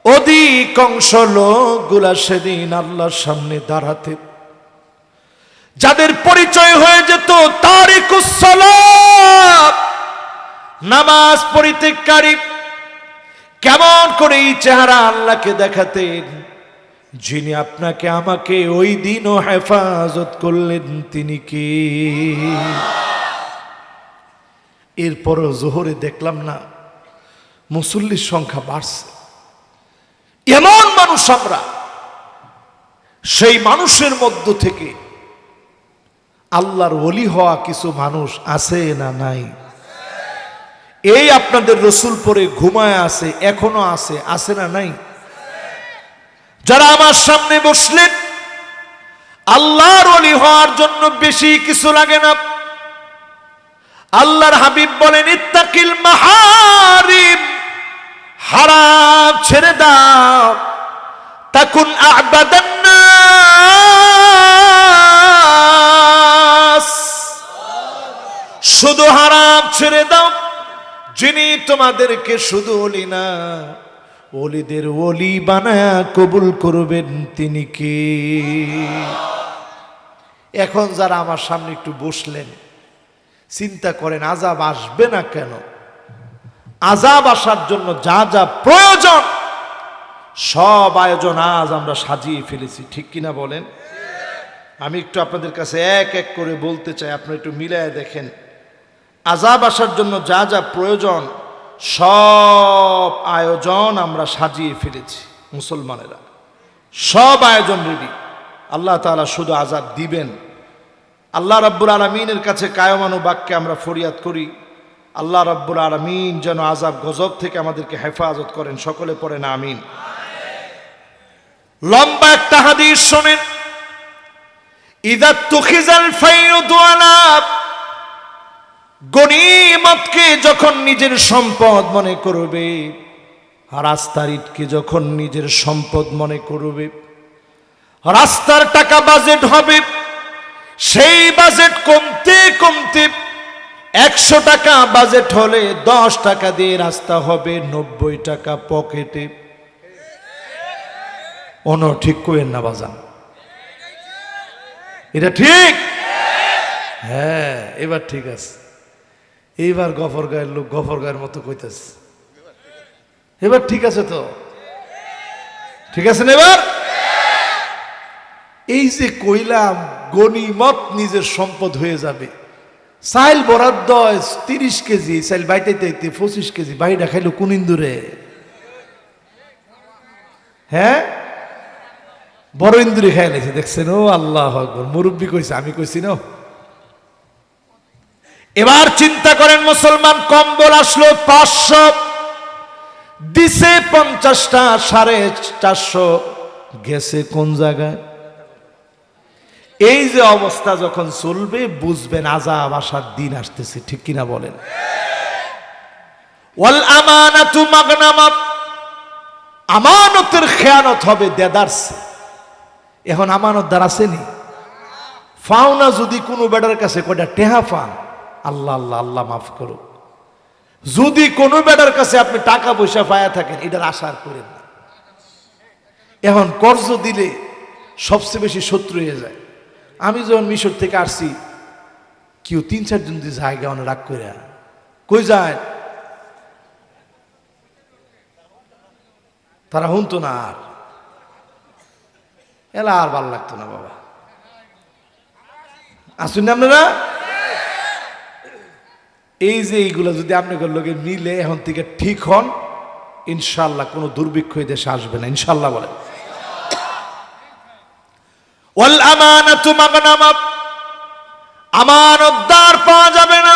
[SPEAKER 1] অধিকাংশ লোকগুলা সেদিন আল্লাহর সামনে দাঁড়াতে, যাদের পরিচয় হয়ে যেত তারিকুস সালাত, নামাজ পরিত্যাগকারী, কেমন করে এই চেহারা আল্লাহকে দেখাতেন, যিনি আপনাকে আমাকে ওই দিনও হেফাজত করলেন তিনি কে? এরপরও জোহরে দেখলাম না মুসল্লির সংখ্যা বাড়ছে। এমন মানুষ আমরা, সেই মানুষের মধ্য থেকে আল্লাহর ওলি হওয়া কিছু মানুষ আছে না নাই? এই আপনাদের রসুল পরে ঘুমায় আছে, এখনো আছে, আছে না নাই? যারা আমার সামনে বসলেন, আল্লাহর ওলি হওয়ার জন্য বেশি কিছু লাগে না। আল্লাহর হাবিব বলেন, ইত্তাকিল মাহারিম, হারাম ছেড়ে দাও, তাকুন আ'বাদান নাস। শুধু হারাম ছেড়ে দাও, যিনি তোমাদেরকে শুধু ওলি না, ওলিদের ওলি বানায়া কবুল করবেন তিনি কে? এখন যারা আমার সামনে একটু বসলেন, চিন্তা করেন আযাব আসবে না কেন? আযাব আসার জন্য যা যা প্রয়োজন সব আয়োজন আজ আমরা সাজিয়ে ফেলেছি, ঠিক কিনা বলেন? আমি একটু আপনাদের কাছে এক এক করে বলতে চাই, আপনারা একটু মিলায় দেখেন। আযাব আসার জন্য যা যা প্রয়োজন সব আয়োজন আমরা সাজিয়ে ফেলেছি মুসলমানেরা, সব আয়োজন রেডি। আল্লাহ তাআলা শুধু আযাব দিবেন। আল্লাহ রাব্বুল আলামিনের কাছে কায়মানু বাক্যে আমরা ফরিয়াদ করি, আল্লাহ রাব্বুল আলামিন যেন আযাব গজব থেকে আমাদেরকে হেফাজত করেন। সকলে পড়েন আমিন। লম্বা একটা হাদিস শোনেন, ইযা তুখিজাল ফাইয়ুদু আলা, গনিমতকে যখন নিজের সম্পদ মনে করবে, রাস্তার ইটকে যখন নিজের সম্পদ মনে করবে, রাস্তার টাকা বাজেট হবে, সেই বাজেট কমতে কমতে 100 টাকা বাজেট হলে 10 টাকা দিয়ে রাস্তা হবে 90 টাকা পকেটে। ঠিক করেন না বাজান, এটা ঠিক? হ্যাঁ, এবার ঠিক আছে। এইবার গফর গায়ের লোক গফর গায়ের মতো কইতেছে, এবার ঠিক আছে তো? ঠিক আছে না এবার? এই যে কইলাম গনিমত নিজের সম্পদ হয়ে যাবে, চাইল বরাদ্দ 30 কেজি, চাইল বাইতে 25 কেজি, বাইটা খাইলো কোন ইন্দুরে? হ্যাঁ, বড় ইন্দুরে খাই লাইছে, দেখছেন? ও আল্লাহ আকবার, মুরব্বী কইছে, আমি কইছি না। এবার চিন্তা করেন মুসলমান, কম্বল আসলো 500, দিছে 50টা, 450 গেছে কোন জায়গায়? এই যে অবস্থা যখন চলবে বুঝবেন আযাব আসার দিন আসতেছে, ঠিক কিনা বলেন? ওয়াল আমানাতু মাগনামা, আমানতের খেয়ানত হবে দেদারসে। এখন আমানতদার আসেনি, ফাওনা যদি কোনো বেটার কাছে কয়টা টেহা পান, আল্লাহ আল্লাহ আল্লাহ মাফ করুক, যদি কোনো বেটার কাছে আপনি টাকা পয়সা পায়া থাকেন, এটার আশা আর করেন না। এখন কর্জ দিলে সবচেয়ে বেশি শত্রু হয়ে যায়। আমি যখন মিশর থেকে আসছি, কেউ 3-4 জন দিয়ে জায়গা অনেক রাগ করে, কই যায় তারা শুনতো না, আর এলা আর ভাল লাগতো না। বাবা আসুন আপনারা, এই যে এইগুলো যদি আপনাদের লোকে মিলে এখন থেকে ঠিক হন, ইনশাল্লাহ কোনো দুর্ভিক্ষ এই দেশে আসবে না, ইনশাল্লাহ বলে। ওয়াল আমানাতু মাগনামা, আমানতদার পাওয়া যাবে না।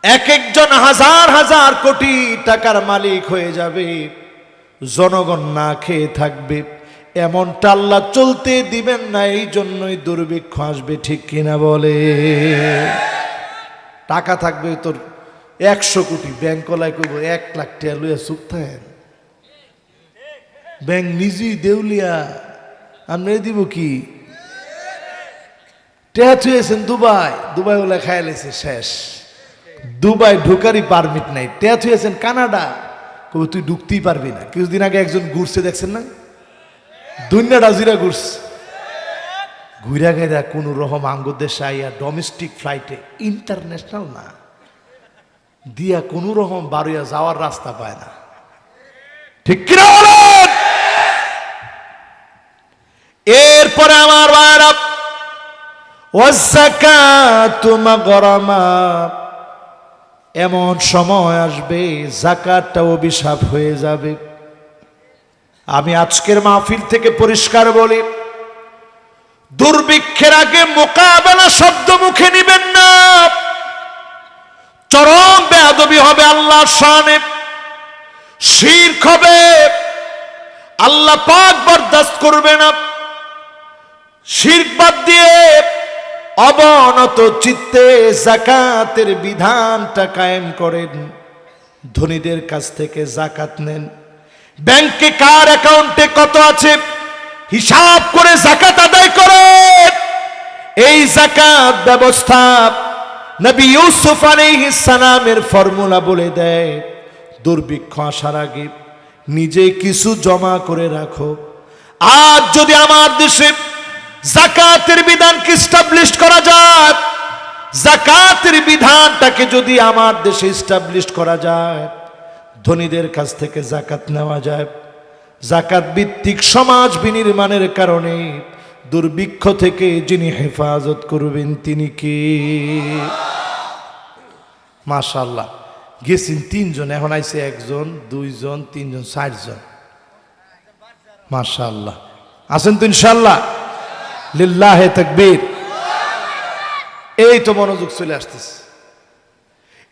[SPEAKER 1] এক একজন হাজার হাজার কোটি টাকার মালিক হয়ে যাবে, জনগণ না খেয়ে থাকবে, এমনটা আল্লাহ চলতে দিবেন না। এই জন্যই দুর্ভিক্ষ আসবে, ঠিক কিনা বলে? টাকা থাকবে তোর 100 কোটি, ব্যাংক কলাই করবো 1 লাখ টাকা লইয়া চুপ থাকেন, ব্যাংক নিজেই দেউলিয়া, আপনি দিব কি? টেহা থুয়েছেন দুবাই, দুবাই ওলা খাইয়া লেছে শেষ, দুবাই ঢোকারই পারমিট নাই। টেহা থুয়েছেন কানাডা, কবে তুই ঢুকতেই পারবি না। কিছুদিন আগে একজন ঘুরছে, দেখছেন না? দুনিয়াটা জিরা ঘুরছে, ঘুরা গেরা কোন রকম আঙ্গুর দেশে আইয়া ডোমেস্টিক ফ্লাইটে, ইন্টারন্যাশনাল না, দিয়া কোন রকম বাড়িয়া যাওয়ার রাস্তা পায় না, ঠিক কিনা বলেন? এরপরে আমার ভাইরা ওয়াযাকাতু মাগরামা, এমন সময় আসবে যাকাতটা অভিশাপ হয়ে যাবে। আমি আজকের মাহফিল থেকে পরিষ্কার বলি, দুর্ভিক্ষের আগে মোকাবেলা শব্দ মুখে নিবেন না। চরম বেয়াদবি হবে আল্লাহর শানে, শিরক হবে, আল্লাহ পাক বরদাস্ত করবে না। শিরক বাদ দিয়ে অবনত চিত্তে যাকাতের বিধানটা কায়েম করেন। ধনীদের কাছ থেকে যাকাত নেন। ব্যাংকে কার অ্যাকাউন্টে কত আছে হিসাব করে যাকাত আদায় করেন। এই যাকাত ব্যবস্থা নবী ইউসুফ আলাইহিস সালামের ফর্মুলা বলে দেয়, দুর্ভিক্ষ আসার আগে নিজে কিছু জমা করে রাখো। আজ যদি আমার দেশে যাকাতের বিধানকে এস্টাবলিশ করা যায়, যাকাতের বিধানটাকে যদি আমার দেশে এস্টাবলিশ করা যায়, ধনীদের কাছ থেকে যাকাত নেওয়া যায়, যাকাত ভিত্তিক সমাজ বিনির্মাণের কারণে দুর্ভিক্ষ থেকে যিনি হেফাজত করবেন তিনি কে? মাশাআল্লাহ, গেছেন 3 জন, এখন আইছে 1 জন, 2 জন, 3 জন, 4 জন। মাশাআল্লাহ, আছেন তো ইনশাআল্লাহ? লিল্লাহে তাকবীর। এই তো মনোযোগ চলে আসতেছে।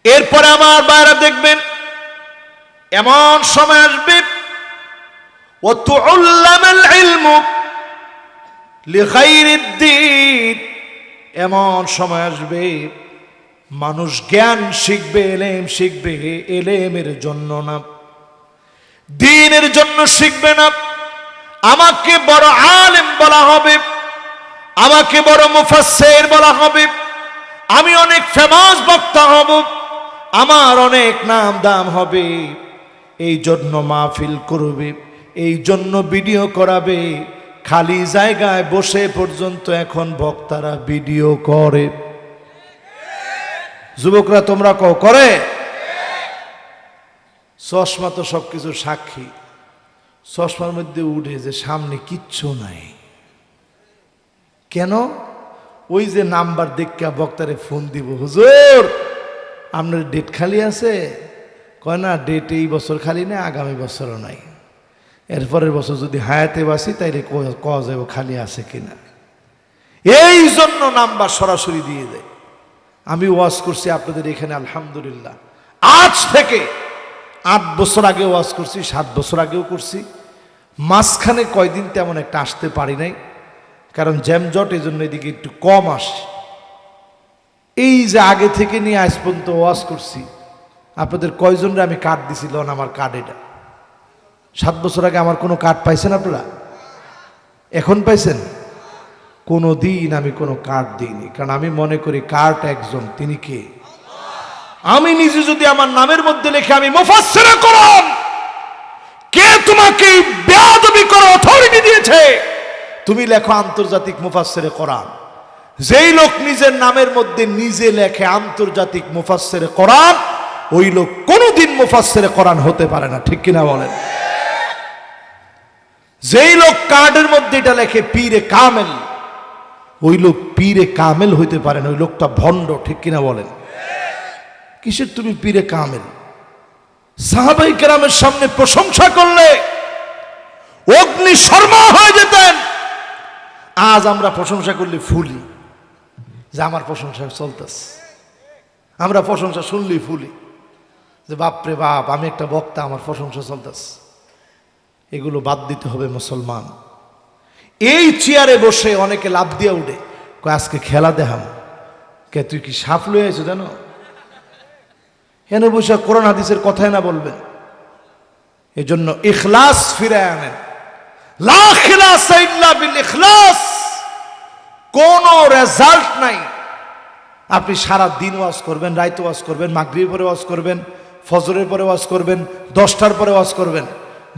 [SPEAKER 1] এরপরে আমার বাইরে দেখবেন এমন সময় আসবে ওয়াতুল্লামাল ইলমু লিগাইরিদ দ্বীন, এমন সময় আসবে মানুষ জ্ঞান শিখবে, এলেম শিখবে, এলেমের জন্য না, দ্বীনের জন্য শিখবে না। আমাকে বড় আলেম বলা হবে, আমাকে বড় মুফাসসির বলা হবে, আমি অনেক ফেমাস বক্তা হব, আমার অনেক নাম দাম হবে। এই জন্য মাহফিল করবে, এই জন্য ভিডিও করাবে। খালি জায়গায় বসে পর্যন্ত এখন বক্তারা ভিডিও করে। যুবকরা তোমরা কও করে? চশমা তো সবকিছু সাক্ষী। চশমার মধ্যে উঠে যে সামনে কিচ্ছু নাই, কেন? ওই যে নাম্বার দেখে বক্তারে ফোন দিব, হুজুর আপনার ডেট খালি আছে? কয় না, ডেট এই বছর খালি নেই, আগামী বছরও নাই। এরপরের বছর যদি হায়াতে বাসি তাইলে কওয়া যাবে খালি আছে কিনা। এই জন্য নাম্বার সরাসরি দিয়ে দেয়। আমি ওয়াজ করছি আপনাদের এখানে আলহামদুলিল্লাহ, আজ থেকে 8 বছর আগে ওয়াজ করছি, 7 বছর আগেও করছি। মাঝখানে কয়দিন তেমন একটা আসতে পারি নাই, কারণ জ্যামজট, এই জন্য এদিকে একটু কম আসে। এই যে আগে থেকে নিয়ে আজ পর্যন্ত ওয়াজ করছি, আপনাদের কয়জনরা আমি কার্ড দিছিল? আমার কার্ড এটা। 7 বছর আগে আমার কোনো কার্ড পাইছেন আপনারা? এখন পাইছেন? কোনো দিন আমি কোনো কার্ড দিইনি, কারণ আমি মনে করি কার্ড একজন, তিনি কে? আমি নিজে যদি আমার নামের মধ্যে লিখে আমি মুফাসসিরে কোরআন, কে তোমাকে বেয়াদবি করার অথরিটি দিয়েছে? তুমি লেখো আন্তর্জাতিক মুফাসসিরে কোরআন। যেই লোক নিজের নামের মধ্যে নিজে লেখে আন্তর্জাতিক মুফাসসিরে কোরআন, ওই লোক কোনোদিন মুফাসসিরে কোরআন হতে পারে না, ঠিক কিনা বলেন? যেই লোক কার্ডের মধ্যে এটা লেখে পীরে কামেল, ওই লোক পীরে কামেল হইতে পারে না, ওই লোকটা ভণ্ড, ঠিক কিনা বলেন? কিসের তুমি পীরে কামেল? সাহাবায়ে কেরামের সামনে প্রশংসা করলে অগ্নি শর্মা হয়ে যেতেন। আজ আমরা প্রশংসা করলে ফুলি, যে আমার প্রশংসা চলতেছে। আমরা প্রশংসা শুনলেই ফুলি, যে বাপরে বাপ, আমি একটা বক্তা, আমার প্রশংসা চলতেছে। এগুলো বাদ দিতে হবে মুসলমান। এই চেয়ারে বসে অনেকে লাভ দিয়ে উঠে, কয় আজকে খেলা দেখাম। কে তুই কি সাপ লয়ে আছো জানো? এনে বসে কোরআন হাদিসের কথাই না বলবেন। এজন্য ইখলাস ফিরে আনেন। লা খিলাসা ইল্লা বিল ইখলাস। কোনো রেজাল্ট নাই। আপনি সারা দিন ওয়াজ করবেন, রাইতে ওয়াজ করবেন, মাগরিবের পরে ওয়াজ করবেন, ফজরের পরে ওয়াজ করবেন, 10টার পরে ওয়াজ করবেন,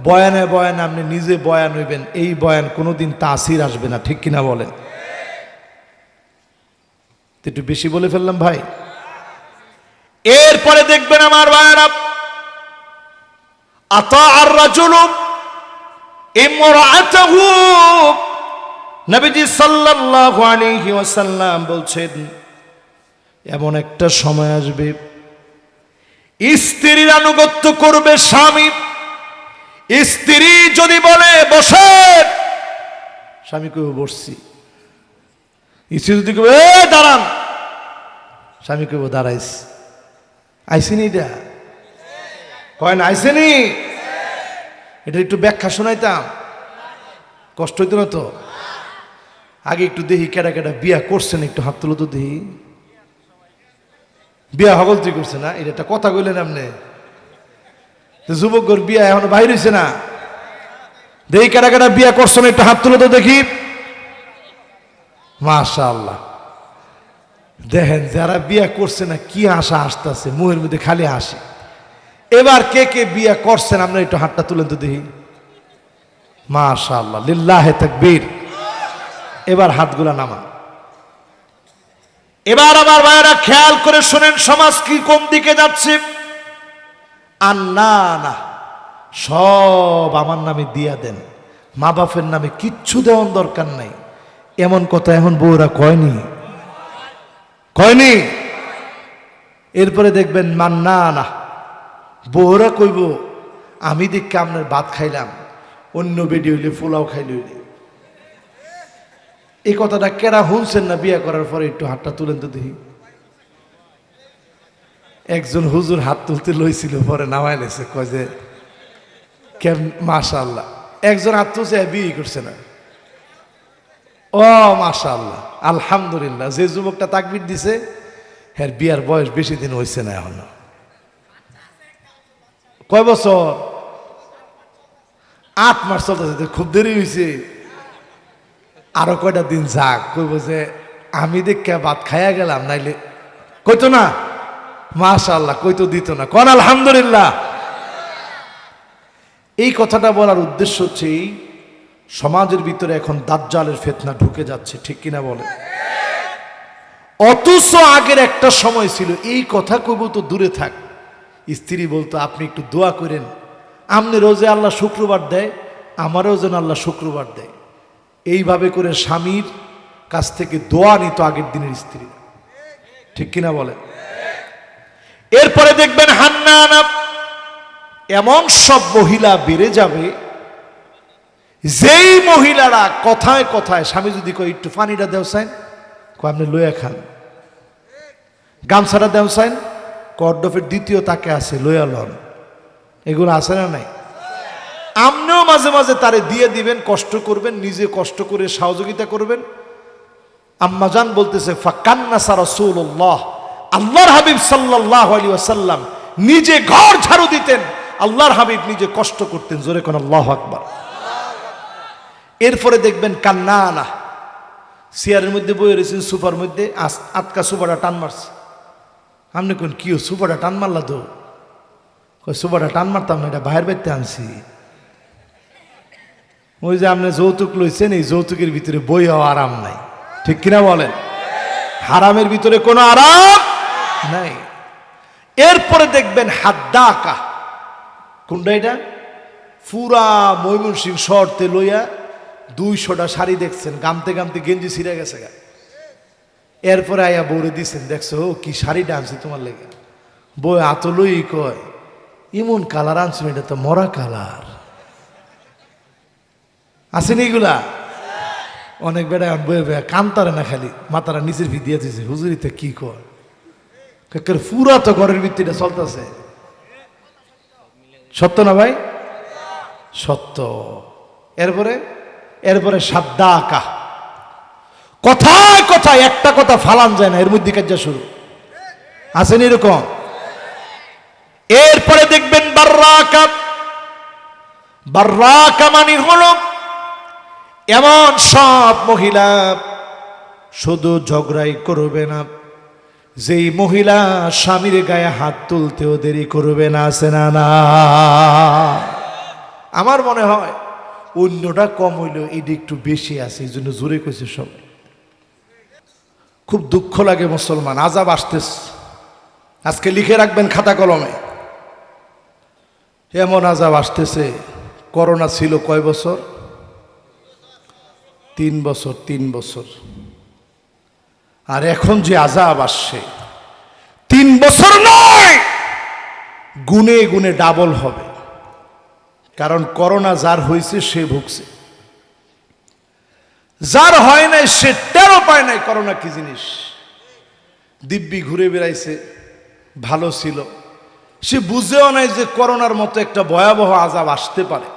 [SPEAKER 1] বয়ানে বয়ানে আপনি নিজে বয়ান হইবেন, এই বয়ান কোনোদিন তাসির আসবে না, ঠিক কিনা বলেন? একটু বেশি বলে ফেললাম ভাই। এরপরে দেখবেন আমার ভাইয়েরা, আতা আর রাজুলু ইমরাআতাহু নবীজি সাল্লাল্লাহু আলাইহি ওয়াসাল্লাম বলছেন, এমন একটা সময় আসবে স্ত্রীর আনুগত্য করবে স্বামী। স্ত্রী যদি বলে বসে, স্বামী কইব বসছি। স্ত্রী যদি কইব এ দাঁড়ান, স্বামী কইব দাঁড়াইস। আইসিনি এটা কয় না, আইসিনি। এটা একটু ব্যাখ্যা শোনাইতাম, কষ্ট হইতো না তো। আগে একটু দেখি কেডা কেডা বিয়া করছেন, একটু হাত তুলো তো দেখি। বিয়া হগলতি করছে না, এটা একটা কথা কইলেন আপনি। যুবকর বিয়া এখনো বাইর হইছে না, দেখি কেডা কেডা বিয়া করছেন, একটু হাত তুলো তো দেখি। মাশাআল্লাহ, দেখেন যারা বিয়া করছে না কি আশা আসতেছে, মুহের মধ্যে খালি হাসি। এবার কে কে বিয়া করছেন আপনারা একটু হাতটা তুলেন তো দেখি। মাশাআল্লাহ, লিল্লাহে তাকবীর। এবার হাতগুলা নামান। এবার আমার ভাইয়েরা খেয়াল করে শুনেন, সমাজ কি কোন দিকে যাচ্ছে। আর না না, সব আমার নামে দিয়া দেন, মা বাপের নামে কিচ্ছু দেওয়ার দরকার নাই, এমন কথা এখন বউরা কয়নি, কয়নি। এরপরে দেখবেন মান না না, বউরা কইব আমি দেখে আপনার ভাত খাইলাম, অন্য বেডি হইলে পোলাও খাইলে হইলে। এই কথাটা কেরা শুনছেন না বিয়ে করার পরে? একটু হাতটা তুলেন তো দেখি। একজন হুজুর হাত তুলতে লইছিল, পরে নামাই লেছে, কয় যে মাশাআল্লাহ। একজন হাত তুলছে, বিয়ে করছে না। ও মাশাআল্লাহ, আলহামদুলিল্লাহ। যে যুবকটা তাকবীর দিছে, হ্যাঁ বিয়ার বয়স বেশি দিন হয়েছে না এখনো। কয় বছর? 8 মাস চলতেছে, খুব দেরি হয়েছে। আরো কয়টা দিন যাক, কইব যে আমি দেখে ভাত খাইয়া গেলাম, নাইলে কইতো না। মাশাআল্লাহ, কইতো দিত না। কোন আলহামদুলিল্লাহ। এই কথাটা বলার উদ্দেশ্য হচ্ছে, সমাজের ভিতরে এখন দাজ্জালের ফিতনা ঢুকে যাচ্ছে, ঠিক কিনা বলে? অথচ আগের একটা সময় ছিল এই কথা কইব তো দূরে থাক, স্ত্রী বলতো আপনি একটু দোয়া করেন, আমনে রোজে আল্লাহ শুক্রবার দেয়, আমারও যেন আল্লাহ শুক্রবার দেয়। এইভাবে করে স্বামীর কাছ থেকে দোয়া নিত আগের দিনের স্ত্রী, ঠিক কিনা বলে? এরপরে দেখবেন হান্নানা, এমন সব মহিলা বেড়ে যাবে, যেই মহিলারা কথায় কথায় স্বামী যদি কয় একটু পানিটা দেও সাইন, কয় আপনি লইয়া খান। গামছাটা দেও সাইন, কর্ডফের দ্বিতীয় তাকে আছে, লইয়া লন। এগুলো আছে না নাই? আপনিও মাঝে মাঝে তারে দিয়ে দিবেন, কষ্ট করবেন, নিজে কষ্ট করে সহযোগিতা করবেন। আম্মাজান বলতেছে, ফাকান্নাসা রাসূলুল্লাহ, আল্লাহর হাবিব সাল্লাল্লাহু আলাইহি ওয়াসাল্লাম নিজে ঘর ঝাড়ু দিতেন, আল্লাহর হাবিব নিজে কষ্ট করতেন। জোরে কোন আল্লাহু আকবার। এরপরে দেখবেন কান্নানা, চেয়ারের মধ্যে বয়ে রয়েছেন, সোফার মধ্যে আটকা সোফাটা টান মারছে। আপনি কোন কি সোফাটা টান মারলা তো? সোফাটা টান মারতাম না, এটা বাইরের বাড়িতে আনছি। ওই যে আপনি যৌতুক লইছেন, এই যৌতুকের ভিতরে বইও আরাম নাই, ঠিক কিনা বলেন? হারামের ভিতরে কোনো আরাম নাই। এরপরে দেখবেন হাদ্দাকা, কোনটা এটা? পুরা ময়মনসিংহ শহরতে লইয়া 200টা শাড়ি দেখছেন, গামতে গামতে গেঞ্জি ছিঁড়ে গেছে গা। এরপরে আয়া বউরে দিচ্ছেন, দেখছো ও কি শাড়িটা আনছি তোমার লেগে। বই আত লই কয় এমন কালার আনছেন, এটা তো মরা কালার। আসেন এইগুলা? অনেক বেড়া বয়ে বয়ে কান্তারে না, খালি মাথারা নিচের ভি দিয়ে দিয়েছে। হুজুরিতে কি কয়, পুরা তো ঘরের ভিত্তিটা চলতেছে। সত্য না ভাই? সত্য। এরপরে এরপরে সাদ্দা আঁকা, কথায় কথায় একটা কথা ফালান যায় না, এর মধ্যে কাজা শুরু। আছেন এরকম? এরপরে দেখবেন বাররাকা, বাররাকা মানে হলো এমন সব মহিলা শুধু ঝগড়াই করবে না, যেই মহিলা স্বামীর গায়ে হাত তুলতেও দেরি করবে না। আছে না? না, আমার মনে হয় অন্যটা কম হইলেও এটা একটু বেশি আছে, এই জন্য জোরে কইছে সব। খুব দুঃখ লাগে মুসলমান, আযাব আসতেছে। আজকে লিখে রাখবেন খাতা কলমে, এমন আযাব আসতেছে। করোনা ছিল কয় বছর? 3 বছর। আর এখন যে আযাব আসছে 3 বছর নয়, গুনে গুনে ডাবল হবে। কারণ করোনা যার হয়েছে সে ভুগছে, যার হয় নাই সে টেরও পায় নাই করোনা কি জিনিস। দিব্যি ঘুরে বেড়াইছে, ভালো ছিল, সে বুঝেও নাই যে করোনার মতো একটা ভয়াবহ আযাব আসতে পারে।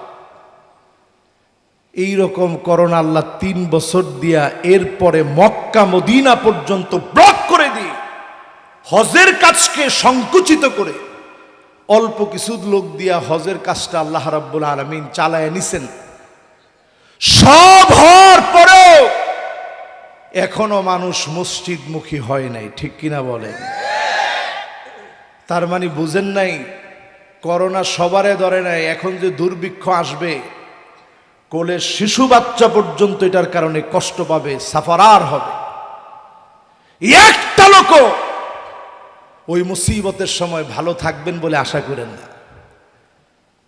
[SPEAKER 1] এই রকম করোনা আল্লাহ 3 বছর দিয়া এরপরে মক্কা মদিনা পর্যন্ত ব্লক করে দিয়ে হজের কাজকে সংকুচিত করে অল্প কিছু লোক দিয়া হজের কাজটা আল্লাহ রাব্বুল আলামিন চালায় নিছেন। সব হওয়ার পরেও এখনো মানুষ মসজিদমুখী হয় নাই, ঠিক কিনা বলেন? তার মানে বুঝেন নাই, করোনা সবারে ধরে নাই। এখন যে দুর্ভিক্ষ আসবে, কোলে শিশু বাচ্চা পর্যন্ত এটার কারণে কষ্ট পাবে, সাফারার হবে। একটা লোক ওই মুসিবতের সময় ভালো থাকবেন বলে আশা করেন না।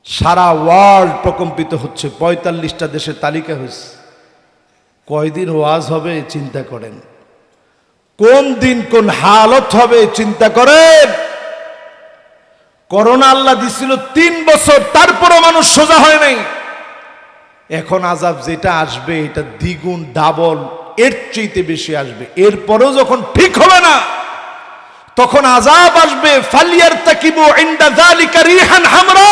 [SPEAKER 1] সারা ওয়ার্ল্ড প্রকম্পিত হচ্ছে, 45টা দেশের তালিকা হয়েছে। কয়দিন ওয়াজ হবে চিন্তা করেন, কোন দিন কোন হালত হবে চিন্তা করেন। করোনা আল্লাহ দিছিল 3 বছর, তারপরও মানুষ সোজা হয় নাই। এখন আযাব যেটা আসবে এটা দ্বিগুণ ডাবল, এর চাইতে বেশি আসবে। এরপরেও যখন ঠিক হবে না তখন আযাব আসবে। ফালিয়ারতাকিবু ইনদা যালিকা রিহান হামরা,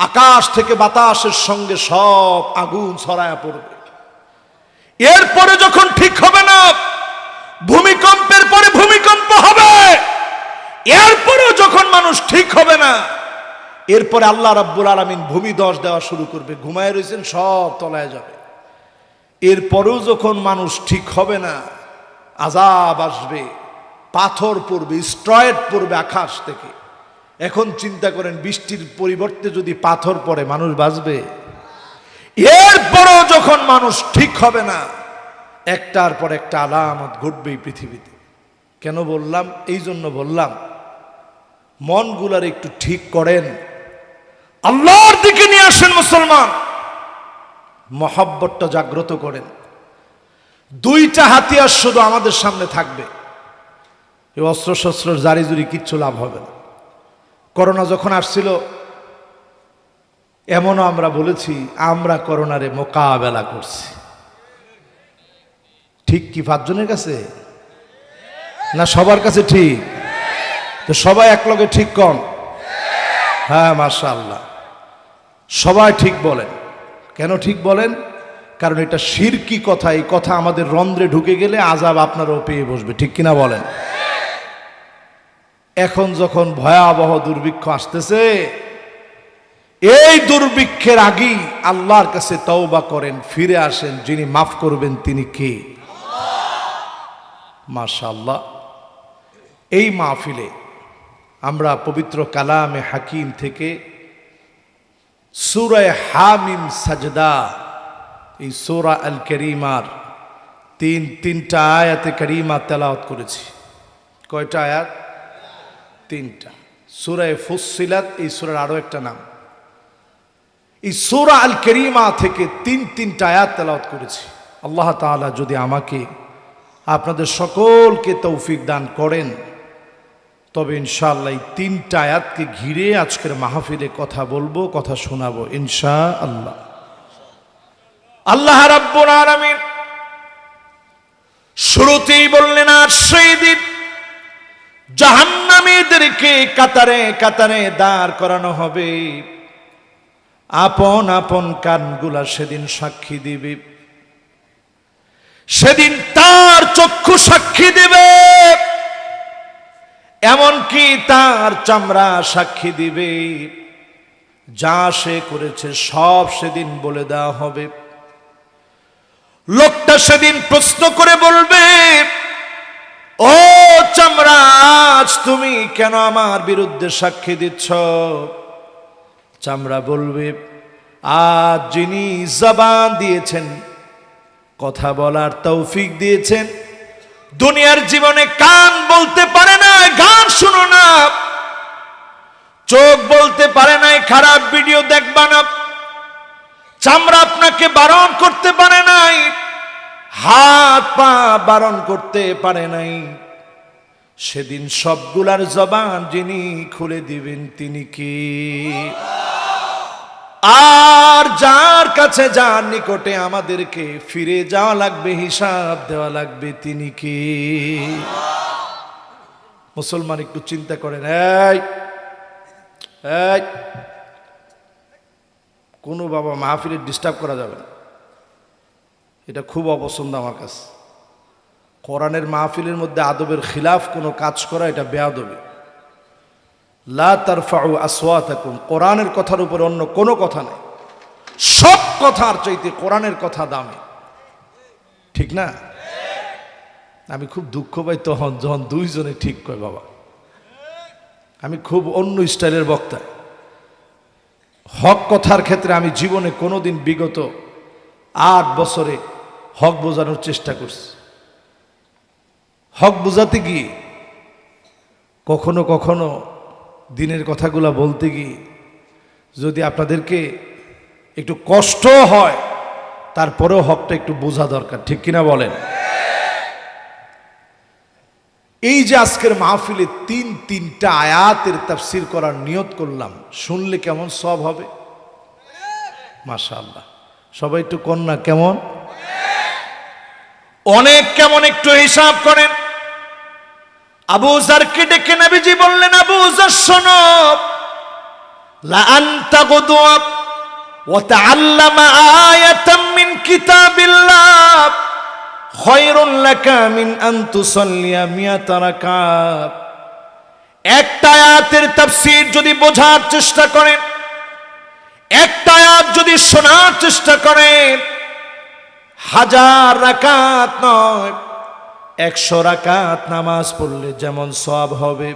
[SPEAKER 1] আকাশ থেকে বাতাসের সঙ্গে সব আগুন ছড়ায়া পড়বে। এরপরে যখন ঠিক হবে না, ভূমিকম্পের পরে ভূমিকম্প হবে। এরপরেও যখন মানুষ ঠিক হবে না, এরপরে আল্লাহ রাব্বুল আলামিন ভূমিধস দেওয়া শুরু করবে। ঘুমায় রয়েছেন সব তলায় যাবে। এরপরেও যখন মানুষ ঠিক হবে না, আযাব আসবে, পাথর পড়বে, স্ট্রয়েড পড়বে আকাশ থেকে। এখন চিন্তা করেন, বৃষ্টির পরিবর্তে যদি পাথর পড়ে মানুষ বাঁচবে? এরপরেও যখন মানুষ ঠিক হবে না, একটার পর একটা আলামত ঘটবেই পৃথিবীতে। কেন বললাম? এই জন্য বললাম, মনগুলার একটু ঠিক করেন, আল্লাহর দিকে নিয়ে আসেন মুসলমান, মহব্বতটা জাগ্রত করেন। 2টা হাতিয়ার শুধু আমাদের সামনে থাকবে, এই অস্ত্র শস্ত্র জারি জুরি কিচ্ছু লাভ হবে না। করোনা যখন আসছিল, এমনও আমরা বলেছি আমরা করোনারে মোকাবেলা করছি। ঠিক কি 5 জনের কাছে না সবার কাছে? ঠিক তো সবাই একলগে ঠিক কন? হ্যাঁ, মাশাআল্লাহ, সবাই ঠিক বলেন। কেন ঠিক বলেন? কারণ এটা শিরকি কথা। এই কথা আমাদের রন্ধ্রে ঢুকে গেলে আযাব আপনারও পেয়ে বসবে, ঠিক কিনা বলেন? এখন যখন ভয়াবহ দুর্ভিক্ষ আসতেছে, এই দুর্ভিক্ষের আগেই আল্লাহর কাছে তওবা করেন, ফিরে আসেন। যিনি মাফ করবেন তিনি কে? মাশাআল্লাহ। এই মাহফিলে আমরা পবিত্র কালামে হাকিম থেকে সূরা হামিম সাজদা, এই সূরা আল কারীমার 3টা আয়াতে কারীমা তেলাওয়াত করেছি। কয়টা আয়াত? 3টা। সূরা ফুসসিলাত এই সূরার আরো একটা নাম। এই সূরা আল কারীমা থেকে 3টা আয়াত তেলাওয়াত করেছি। আল্লাহ তাআলা যদি আমাকে আপনাদের সকলকে তৌফিক দান করেন, তবে ইনশাআল্লাহ এই 3টা আয়াতকে ঘিরে আজকের মাহফিলে কথা বলবো, কথা শোনাবো ইনশাআল্লাহ। আল্লাহ রাব্বুল আলামিন শুরুতেই বললেন, আর সেই দিন জাহান্নামীদেরকে কাতারে কাতারে দাঁড় করানো হবে। আপন আপন কানগুলা সেদিন সাক্ষী দিবে, সেদিন তার চক্ষু সাক্ষী দিবে, এমনকি তার চামড়া সাক্ষী দিবে। যা সে করেছে সব সেদিন বলে দেওয়া হবে। লোকটা সেদিন প্রশ্ন করে বলবে, ও চামড়া, আজ তুমি কেন আমার বিরুদ্ধে সাক্ষী দিচ্ছ? চামড়া বলবে, আজ যিনি জবান দিয়েছেন, কথা বলার তৌফিক দিয়েছেন, দুনিয়ার জীবনে কান বলতে পারে না গান শুনো না, চোখ বলতে পারে নাই খারাপ ভিডিও দেখবা না, চামড়া আপনাকে বারণ করতে পারে না হাত পা বারণ করতে পারে নাই, সেদিন সবগুলার জবান যিনি খুলে দিবেন তিনি কি? আর যার কাছে, যার নিকটে আমাদেরকে ফিরে যাওয়া লাগবে, হিসাব দেওয়া লাগবে, তিনি কি? মুসলমান একটু চিন্তা করেন। এই এই কোনো বাবা মাহফিলে ডিস্টার্ব করা যাবে না, এটা খুব অপছন্দ আমার কাছে। কোরআনের মাহফিলের মধ্যে আদবের খিলাফ কোনো কাজ করা, এটা বেয়াদবি। লা তারফাউ আসওয়াতাকুম, কোরআনের কথার উপরে অন্য কোনো কথা নাই। সব কথার চাইতে কোরআনের কথা দামি, ঠিক না? আমি খুব দুঃখ পাই তখন যখন দুইজনে ঠিক কয়। বাবা, আমি খুব অন্য স্টাইলের বক্তা। হক কথার ক্ষেত্রে আমি জীবনে কোনোদিন বিগত 8 বছরে হক বোঝানোর চেষ্টা করছি। হক বোঝাতে গিয়ে কখনো কখনো দিনের কথাগুলা বলতে গিয়ে যদি আপনাদেরকে একটু কষ্ট হয়, তারপরেও হকটা একটু বোঝা দরকার, ঠিক কিনা বলেন? এই যে আজকের মাহফিলে তিনটা আয়াতের তাফসীর করার নিয়ত করলাম, শুনলে কেমন সব হবে? মাশাআল্লাহ, সবাই একটু কন্যা কেমন? অনেক কেমন, একটু হিসাব করেন। আবু যারকে ডেকে নবীজি বললেন, আবু যার শোনো, লা আনতা গুদওয়া ওয়া তাআল্লামা আয়াতাম মিন কিতাবিল্লাহ খায়রুন লাকা মিন আন তুসাল্লিয়া মিয়াতা রাকাত। একটা আয়াতের তাফসীর যদি বোঝার চেষ্টা করেন, একটা আয়াত যদি শোনার চেষ্টা করেন, 1000 রাকাত নয়, 100 রাকাত নামাজ পড়লে যেমন সওয়াব হবে,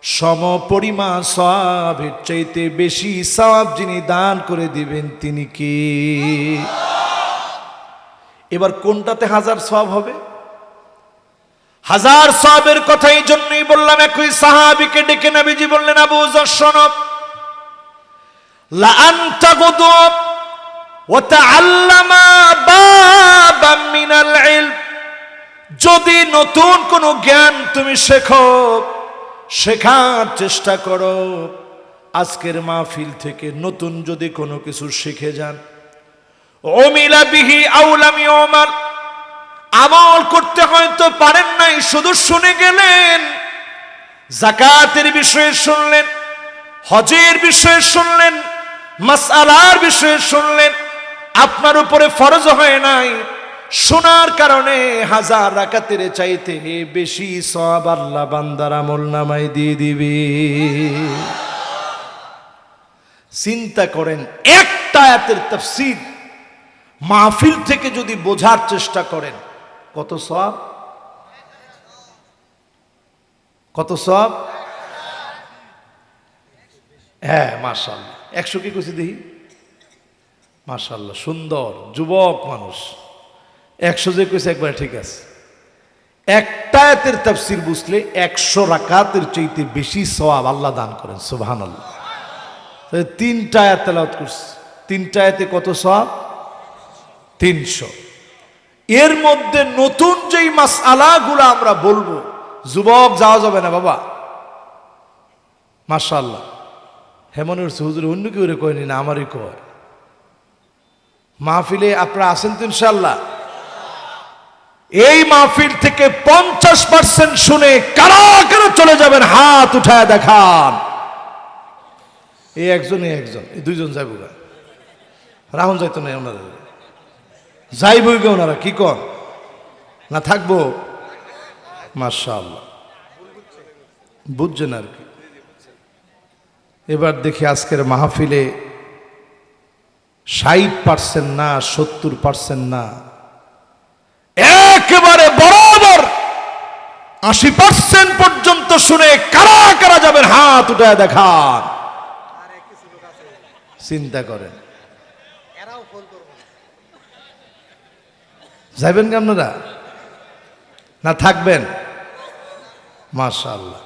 [SPEAKER 1] সম পরিমাণ সওয়াবের চাইতে বেশি সওয়াব যিনি দান করে দিবেন তিনি কি? এবার কোনটাতে 1000 সওয়াব হবে? 1000 সওয়াবের কথা এই জন্যই বললাম। একই সাহাবীকে ডেকে নবীজি বললেন, আবু যর শোনো, লা আনতা গুদু ওয়া তাআল্লামা বাবাম মিনাল ইলম, যদি নতুন কোনো জ্ঞান তুমি শেখো, শেখার চেষ্টা করো, আজকের মাহফিল থেকে নতুন যদি কোনো কিছু শিখে যান, উমিলা বিহি আও লাম ইউমাল, আমল করতে হয়তো পারেন নাই, শুধু শুনে গেলেন, যাকাতের বিষয়ে শুনলেন, হজের বিষয়ে শুনলেন, মাসআলার বিষয়ে শুনলেন, আপনার উপরে ফরজ হয় নাই, শোনার কারণে 1000 রাকাতের চাইতে বেশি সওয়াব আল্লাহ বান্দার আমলনামায় দিয়ে দিবে। চিন্তা করেন, একটা আয়াতের তাফসীর মাহফিল থেকে যদি বোঝার চেষ্টা করেন, কত সওয়াব, কত সওয়াব? হ্যাঁ, মাশাআল্লাহ। 100 কি কইছি দেখি? মাশাআল্লাহ, সুন্দর যুবক মানুষ। 100 যে কইছে একবার ঠিক আছে। একটা আয়াতের তাফসীর বুঝলে 100 রাকাতের চাইতে বেশি সওয়াব আল্লাহ দান করেন। সুবহানাল্লাহ। তাহলে 3টা আয়াত তেলাওয়াত করছে, 3টা আয়াতে কত সওয়াব? 300। এর মধ্যে নতুন যেই মাসআলাগুলো আমরা বলবো, যুবক যাওয়া যাবে না বাবা। মাশাআল্লাহ, হেমনের হুজুর অন্য কেউ কয়নি না, আমারই কয়। মাহফিলে আপনারা আছেন তো ইনশাআল্লাহ? এই মাহফিল থেকে 50% শুনে কারা কারা চলে যাবেন হাত উঠায় দেখান। এই একজন, এই দুইজন যাইব গা, রাহুল যাইতো না, ওনারা যাইবই গে, ওনারা কি কর না থাকবো? মাশাআল্লাহ, বুঝছেন আর কি। এবার দেখি আজকের মাহফিলে 60% না, 70% না, একেবারে বরাবর 80% পর্যন্ত শুনে কারা কারা যাবেন হাত উঠায় দেখান। চিন্তা করেন, যাইবেন কি আপনারা না থাকবেন? মাশাআল্লাহ,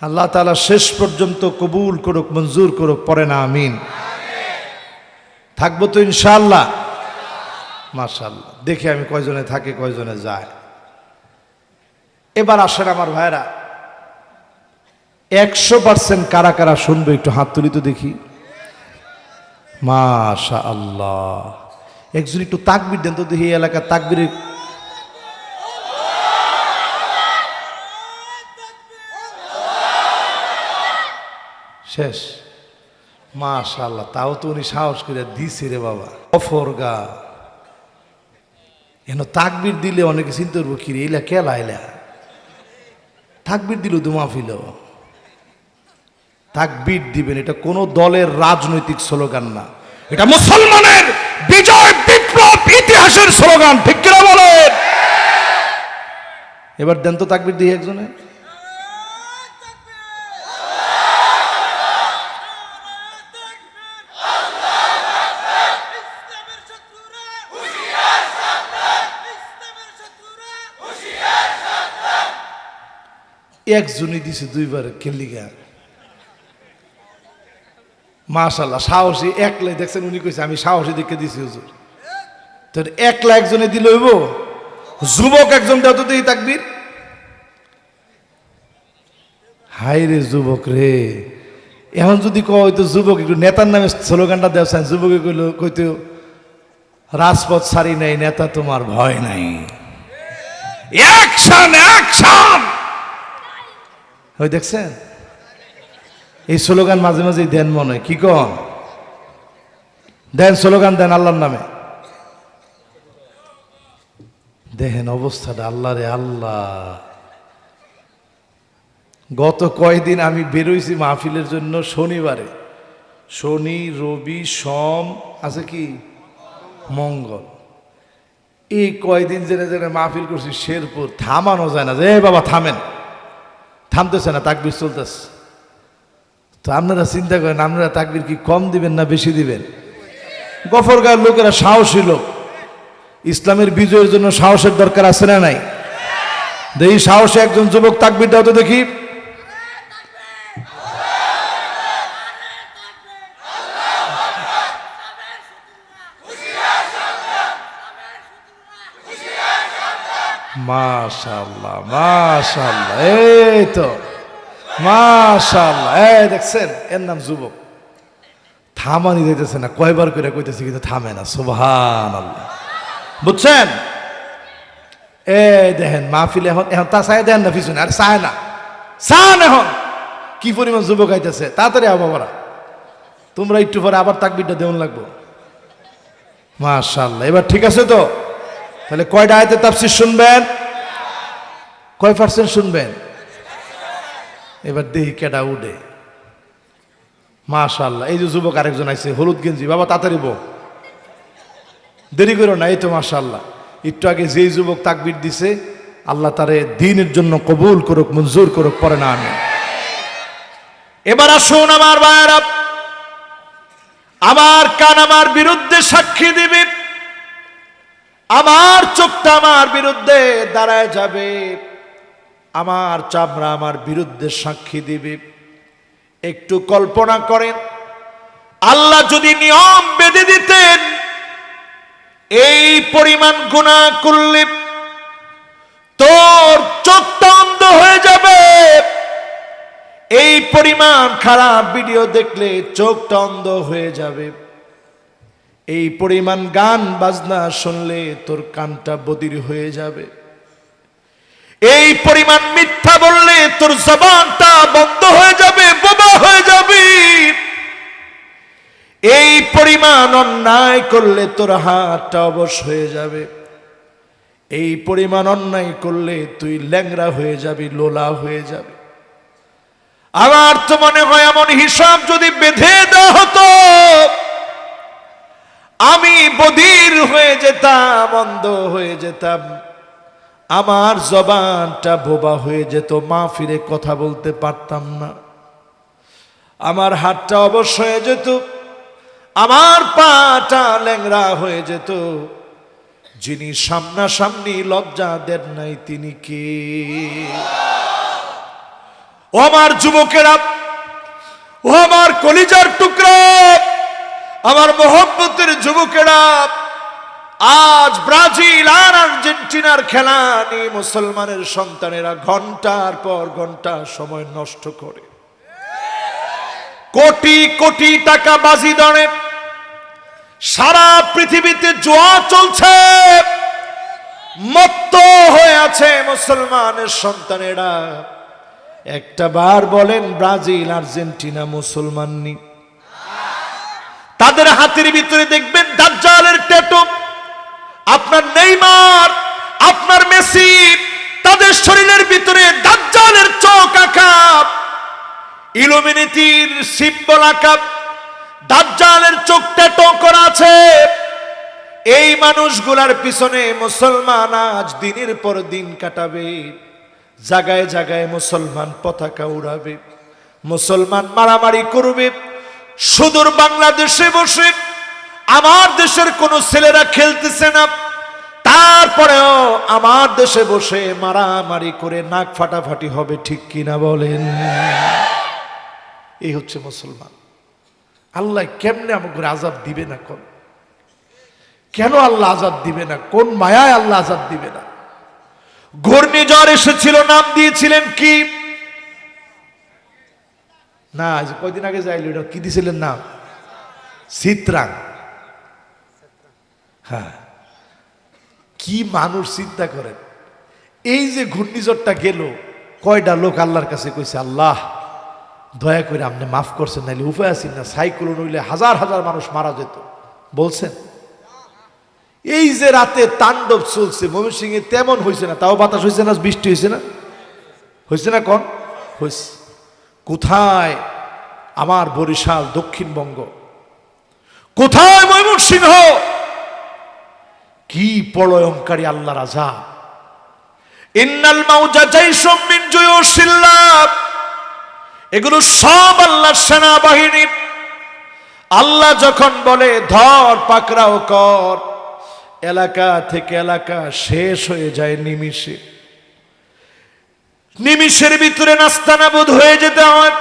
[SPEAKER 1] আল্লাহ তাআলা শেষ পর্যন্ত কবুল করুক, মঞ্জুর করুক, পড়েন আমিন। থাকবো তো ইনশাআল্লাহ। মাশাআল্লাহ, দেখি আমি কয়জনে থাকে কয়জনে যায়। এবার আসেন আমার ভাইরা, 100% কারা কারা শুনবে একটু হাত তুলি তো দেখি। মাশাআল্লাহ, একজন একটু তাকবীর দেন তো দেখি, এই এলাকার তাকবীরের শেষ। মাশাআল্লাহ, তাও তো উনি সাহস করে দিছে রে বাবা। অফরগা এন তাকবীর দিলে অনেকে চিন্তা করবো কি রে এলা কেলা এলা, তাকবীর দিল তো মাহফিল। তাকবীর দিবেন, এটা কোন দলের রাজনৈতিক স্লোগান না, এটা মুসলমানের বিজয় বিপ্লব ইতিহাসের স্লোগান, ঠিক কিনা বলেন? এবার দেন তো তাকবীর দিয়ে একজনে। একজনই দিছে দুইবার খেলিগা। মাশাআল্লাহ, সাহসী একলাই দেখছেন, উনি কইছে আমি সাহসী দেখে দিছি হুজুর। তো একলা একজনে দিল হইব, যুবক একজন দাও তো দেখি তাকবীর। হাই রে যুবক রে, এখন যদি কইতো যুবক একটু নেতার নামে স্লোগানটা দেওয়া, যুবকে কইতো রাজপথ ছাড়ি নাই নেতা তোমার ভয় নাই, অ্যাকশন অ্যাকশন। ওই দেখছেন, এই স্লোগান মাঝে মাঝে দেন মনে হয়, কি কন দেন স্লোগান দেন আল্লাহর নামে। দেখেন অবস্থাটা, আল্লাহ রে আল্লাহ। গত কয়দিন আমি বেরোইছি মাহফিলের জন্য, শনিবারে, শনি রবি সোম আছে কি মঙ্গল, এই কয়দিন জেনে জেনে মাহফিল করছি শেরপুর, থামানো যায় না যে বাবা থামেন, থামতেছে না, তাকবীর চলতেছে। তো আপনারা চিন্তা করেন, আপনারা তাকবীর কি কম দিবেন না বেশি দিবেন? গফরগাঁওয়ের লোকেরা সাহসী লোক, ইসলামের বিজয়ের জন্য সাহসের দরকার আছে না নাই? দেখি সাহসে একজন যুবক তাকবীর দাও তো দেখি। মাশাআল্লাহ মাশাআল্লাহ, এই তো মাশাআল্লাহ, এই দেখছেন, এর নাম যুবক। থামানি দিতেছে না, কয়বার করে কইতেছে কিন্তু থামে না, সুবহানাল্লাহ। বুঝছেন? এই দেখেন মাহফিল এখন এখন তা চায় দেন না পিছনে, আর চায় না, চান এখন কি পরিমাণ যুবক আইতেছে। তাড়াতাড়ি বাবারা, তোমরা একটু পরে আবার তাকবীরটা দেওয়ান লাগবো। মাশাআল্লাহ, এবার ঠিক আছে তো? তাহলে কয়টা আয়াতের তাফসীর শুনবেন? কয় পার্সেন্ট শুনবেন? এবার দেখি কেডা উঠে। মাশাআল্লাহ, এই যে যুবক আরেকজন আইছে হলুদ গেঞ্জি, বাবা তাড়াতাড়ি বো, দেরি করো না। এই তো মাশাআল্লাহ, একটু আগে যেই যুবক তাকবীর দিছে, আল্লাহ তারে দ্বীনের জন্য কবুল করুক, মঞ্জুর করুক, পরে না আমিন। এবার আসুন আমার ভাইরা, আমার কান আমার বিরুদ্ধে সাক্ষী দিবে, আমার চোখটা আমার বিরুদ্ধে দাঁড়ায় যাবে, আমার চামড়া আমার বিরুদ্ধে সাক্ষী দিবে। একটু কল্পনা করেন, আল্লাহ যদি নিয়ম বেঁধে দিতেন এই পরিমাণ গুনাহ করলে তোর চোখটা অন্ধ হয়ে যাবে, এই পরিমাণ খারাপ ভিডিও দেখলে চোখটা অন্ধ হয়ে যাবে, এই পরিমাণ গান বাজনা শুনলে তোর কানটা বধির হয়ে যাবে, এই পরিমাণ মিথ্যা বললে তোর জবানটা বন্ধ হয়ে যাবে, বোবা হয়ে যাবি, এই পরিমাণ অন্যায় করলে তোর হাতটা অবশ হয়ে যাবে, এই পরিমাণ অন্যায় করলে তুই ল্যাংড়া হয়ে যাবি, লোলা হয়ে যাবে। আমার তো মনে হয় এমন হিসাব যদি বেঁধে দেওয়া হতো, আমি বধির হয়ে যেতাম, অন্ধ হয়ে যেতাম, আমার জবানটা বোবা হয়ে যেত, মাহফিলে কথা বলতে পারতাম না, আমার হাতটা অবশ হয়ে যেত, আমার পাটা ল্যাংড়া হয়ে যেত। যিনি সামনাসামনি লজ্জা দেন নাই তিনি কে? ও আমার যুবকেরা, ও আমার কলিজার টুকরা, আমার মোহব্বতের যুবকেরা, আজ ব্রাজিল আর আর্জেন্টিনার খেলা নিয়ে মুসলমানের সন্তানেরা ঘন্টার পর ঘন্টা সময় নষ্ট করে, কোটি কোটি টাকা বাজি ধরে সারা পৃথিবীতে জুয়া চলছে, মত্ত হয়ে আছে মুসলমানের সন্তানেরা। একটা বার বলেন ব্রাজিল আর্জেন্টিনা মুসলমান নি? তাদের হাতের ভিতরে দেখবেন দাজ্জালের ট্যাটু। আপনার নেইমার, আপনার মেসি, তাদের শরীরের ভিতরে দাজ্জালের চোখ আঁকা, ইলুমিনেটির সিম্বল আঁকা, দাজ্জালের চোখ ট্যাটু করা আছে। এই মানুষগুলার পিছনে মুসলমান আজ দিনের পর দিন কাটাবে, জায়গায় জায়গায় মুসলমান পতাকা উড়াবে, মুসলমান মারামারি করবে। সুদূর বাংলাদেশে বসে আমার দেশের কোন ছেলেরা খেলতেছে না, তারপরেও আমার দেশে বসে মারামারি করে নাক ফাটাফাটি হবে, ঠিক কিনা বলেন? এই হচ্ছে মুসলমান। আল্লাহ কেমনে আমাকে আযাব দিবে না? কেন আল্লাহ আযাব দিবে না? কোন মায়ায় আল্লাহ আযাব দিবে না? ঘূর্ণিঝড় এসেছিল, নাম দিয়েছিলেন কি? না, কয়দিন আগে যাইল, এটা কি দিয়েছিলেন নাম? চিত্রাং। হ্যাঁ, কি মানুষ চিন্তা করেন। এই যে ঘূর্ণিঝড়টা গেল, কয়টা লোক আল্লাহর কাছে কইছে, আল্লাহ দয়া করে আপনি মাফ করছেন, নাইলে উপায় আছেন না, সাইক্লোন হইলে হাজার হাজার মানুষ মারা যেত, বলছেন? এই যে রাতে তাণ্ডব চলছে ময়মনসিংহে, তেমন হয়েছে না, তাও বাতাস হয়েছে না, বৃষ্টি হয়েছে না, হয়েছে না? কোন হয়েছে? কোথায় আমার বরিশাল, দক্ষিণবঙ্গ? কোথায় ময়মনসিংহ? কি প্রলয়ঙ্কারী আল্লাহর আযাব! ইন্নাল মাউজা জাইশুম মিন জুয়ুশিল্লাহ, এগুলো সব আল্লাহর সেনাবাহিনী। আল্লাহ যখন বলে ধর পাকড়াও কর, এলাকা থেকে এলাকা শেষ হয়ে যায় নিমিষে। নিমিষের ভিতরে নাস্তানাবুদ হয়ে যেতে হয়।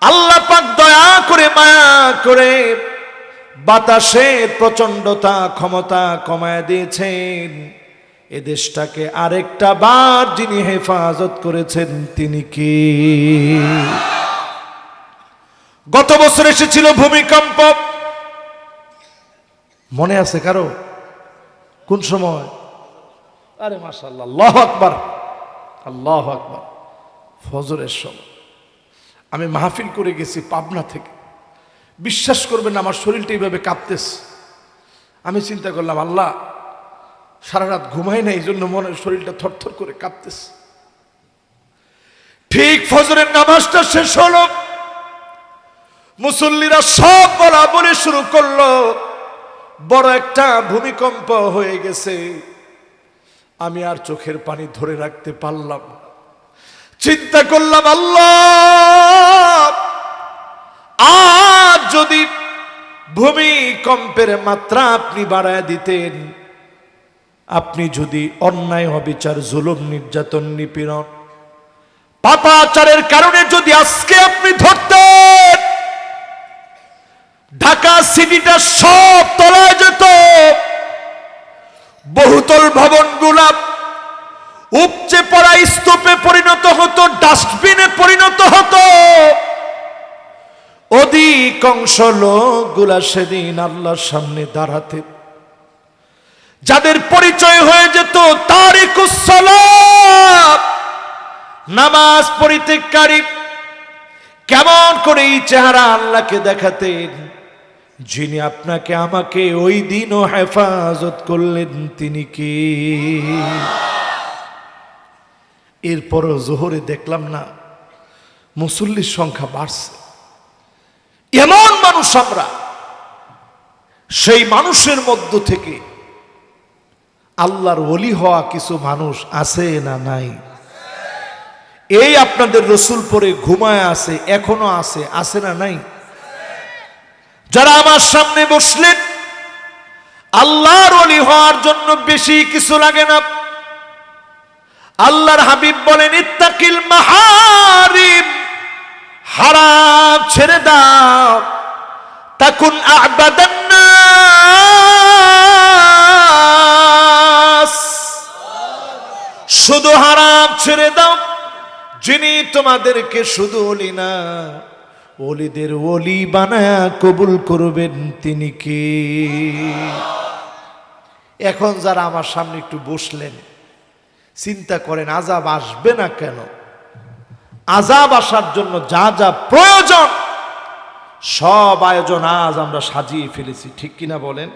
[SPEAKER 1] আল্লাহ পাক দয়া করে মায়া করে বাতাসের প্রচন্ডতা ক্ষমতা কমায় দিয়েছেন। এ দেশটাকে আরেকটা বার যিনি হেফাজত করেছেন তিনি কে? গত বছর এসেছিল ভূমিকম্প, মনে আছে কারো? কোন সময়? আরে মাশাআল্লাহ, আল্লাহু আকবার, আল্লাহু আকবার। ফজরের সময় আমি মাহফিল করে গেছি পাবনা থেকে। বিশ্বাস করবেন না, আমার শরীরটা এইভাবে কাঁপতেছে। আমি চিন্তা করলাম, আল্লাহ সারা রাত ঘুমাই না, এই জন্য মনে শরীরটা থরথর করে কাঁপতেছে। ঠিক ফজরের নামাজটা শেষ হলো, মুসল্লিরা সব বলা বলে শুরু করলো, বড় একটা ভূমিকম্প হয়ে গেছে। আমি আর চোখের পানি ধরে রাখতে পারলাম না। চিন্তা করলাম, আল্লাহ আজ যদি ভূমিকম্পের মাত্রা আপনি বাড়ায় দিতেন, আপনি যদি অন্যায় অবিচার জুলুম নির্যাতন নিপীড়ন পাপাচারের কারণে যদি আজকে আপনি ধরতেন, ঢাকা সিটিটা সব তলায় যেত, বহুতল ভবনগুলা উপচে পড়া স্তূপে পরিণত হতো, ডাস্টবিনে পরিণত হতো। অধিকাংশ লোকগুলা সেদিন আল্লাহর সামনে দাঁড়াতে, যাদের পরিচয় হয়ে যেত তারিকুস সালাত, নামাজ পরিত্যাগকারী, কেমন করে এই চেহারা আল্লাহকে দেখাতেন, যিনি আপনাকে আমাকে ওই দিনও হেফাজত করলেন তিনি কে? এরপরও জোহরে দেখলাম না মুসল্লির সংখ্যা বাড়ছে। এমন মানুষ আমরা, সেই মানুষের মধ্য থেকে আল্লাহর ওলি হওয়া কিছু মানুষ আছে না নাই? এই আপনাদের রসুল পরে ঘুমায় আছে, এখনো আছে, আছে না নাই? যারা আমার সামনে বসলেন, আল্লাহর ওলি হওয়ার জন্য বেশি কিছু লাগে না। আল্লাহর হাবিব বলেন, ইত্তাকিল মাহারিম, হারাম ছেড়ে দাও, তাকুন আ'বাদান নাস, শুধু হারাম ছেড়ে দাও, যিনি তোমাদেরকে শুধু ওলি না, ওলিদের ওলি বানায়া কবুল করবেন তিনি কে? এখন যারা আমার সামনে একটু বসলেন, চিন্তা করেন আযাব আসবে না কেন? আযাব আসার জন্য যা যা প্রয়োজন সব আয়োজন আজ আমরা সাজিয়ে ফেলেছি, ঠিক কিনা বলেন?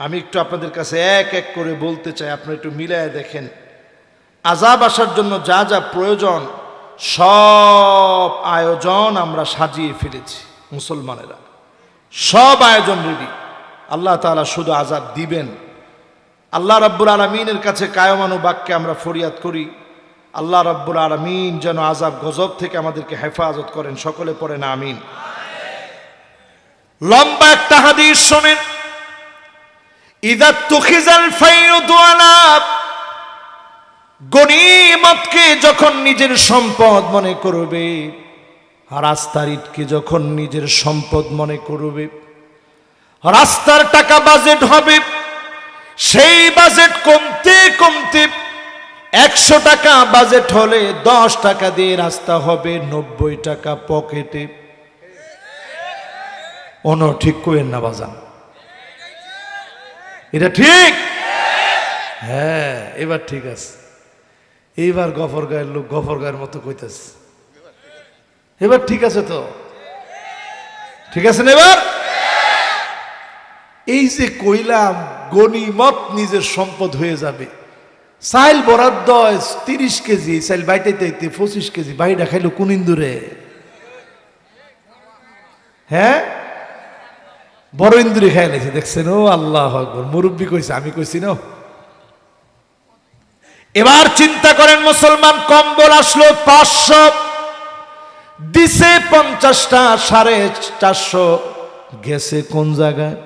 [SPEAKER 1] আমি একটু আপনাদের কাছে এক এক করে বলতে চাই, আপনারা একটু মিলায় দেখেন। আযাব আসার জন্য যা যা প্রয়োজন সব আয়োজন আমরা সাজিয়ে ফেলেছি মুসলমানেরা, সব আয়োজন রেডি। আল্লাহ তাআলা শুধু আযাব দিবেন। আল্লাহ রাব্বুল আলামিনের কাছে কায়মানু বাক্যে আমরা ফরিয়াদ করি, আল্লাহ রাব্বুল আলামিন যেন আযাব গজব থেকে আমাদেরকে হেফাজত করেন। সকলে পড়েন আমিন। লম্বা একটা হাদিস শোনেন, ইযা তুখিজাল ফাইয়ুদু আলা, গনিমতকে যখন নিজের সম্পদ মনে করবে, রাস্তার ইটকে যখন নিজের সম্পদ মনে করবে, রাস্তার টাকা বাজেট হবে, সেই বাজেট কমতে কমতে 100 টাকা বাজেট হলে 10 টাকা দিয়ে রাস্তা হবে 90 টাকা পকেটে। ঠিক কইেন না বাজান, এটা ঠিক? হ্যাঁ, এবার ঠিক আছে। এইবার গফর গায়ের লোক গফর গায়ের মতো কইতেছে, এবার ঠিক আছে তো? ঠিক আছে না এবার? এই যে কইলাম গনিমত নিজের সম্পদ হয়ে যাবে, চাইল বরাদ্দ 30 কেজি, চাইল বাইটাইতে 25 কেজি, বাইটা খাইলো কোন ইন্দুরে? হ্যাঁ, বড় ইন্দুরে খাই লাইছে, দেখছেন? ও আল্লাহ আকবার, মুরব্বী কইছে, আমি কইছি না। এবার চিন্তা করেন, মুসলমান কম্বল আসলো 500, দিছে 50টা, 450 গেছে কোন জায়গায়?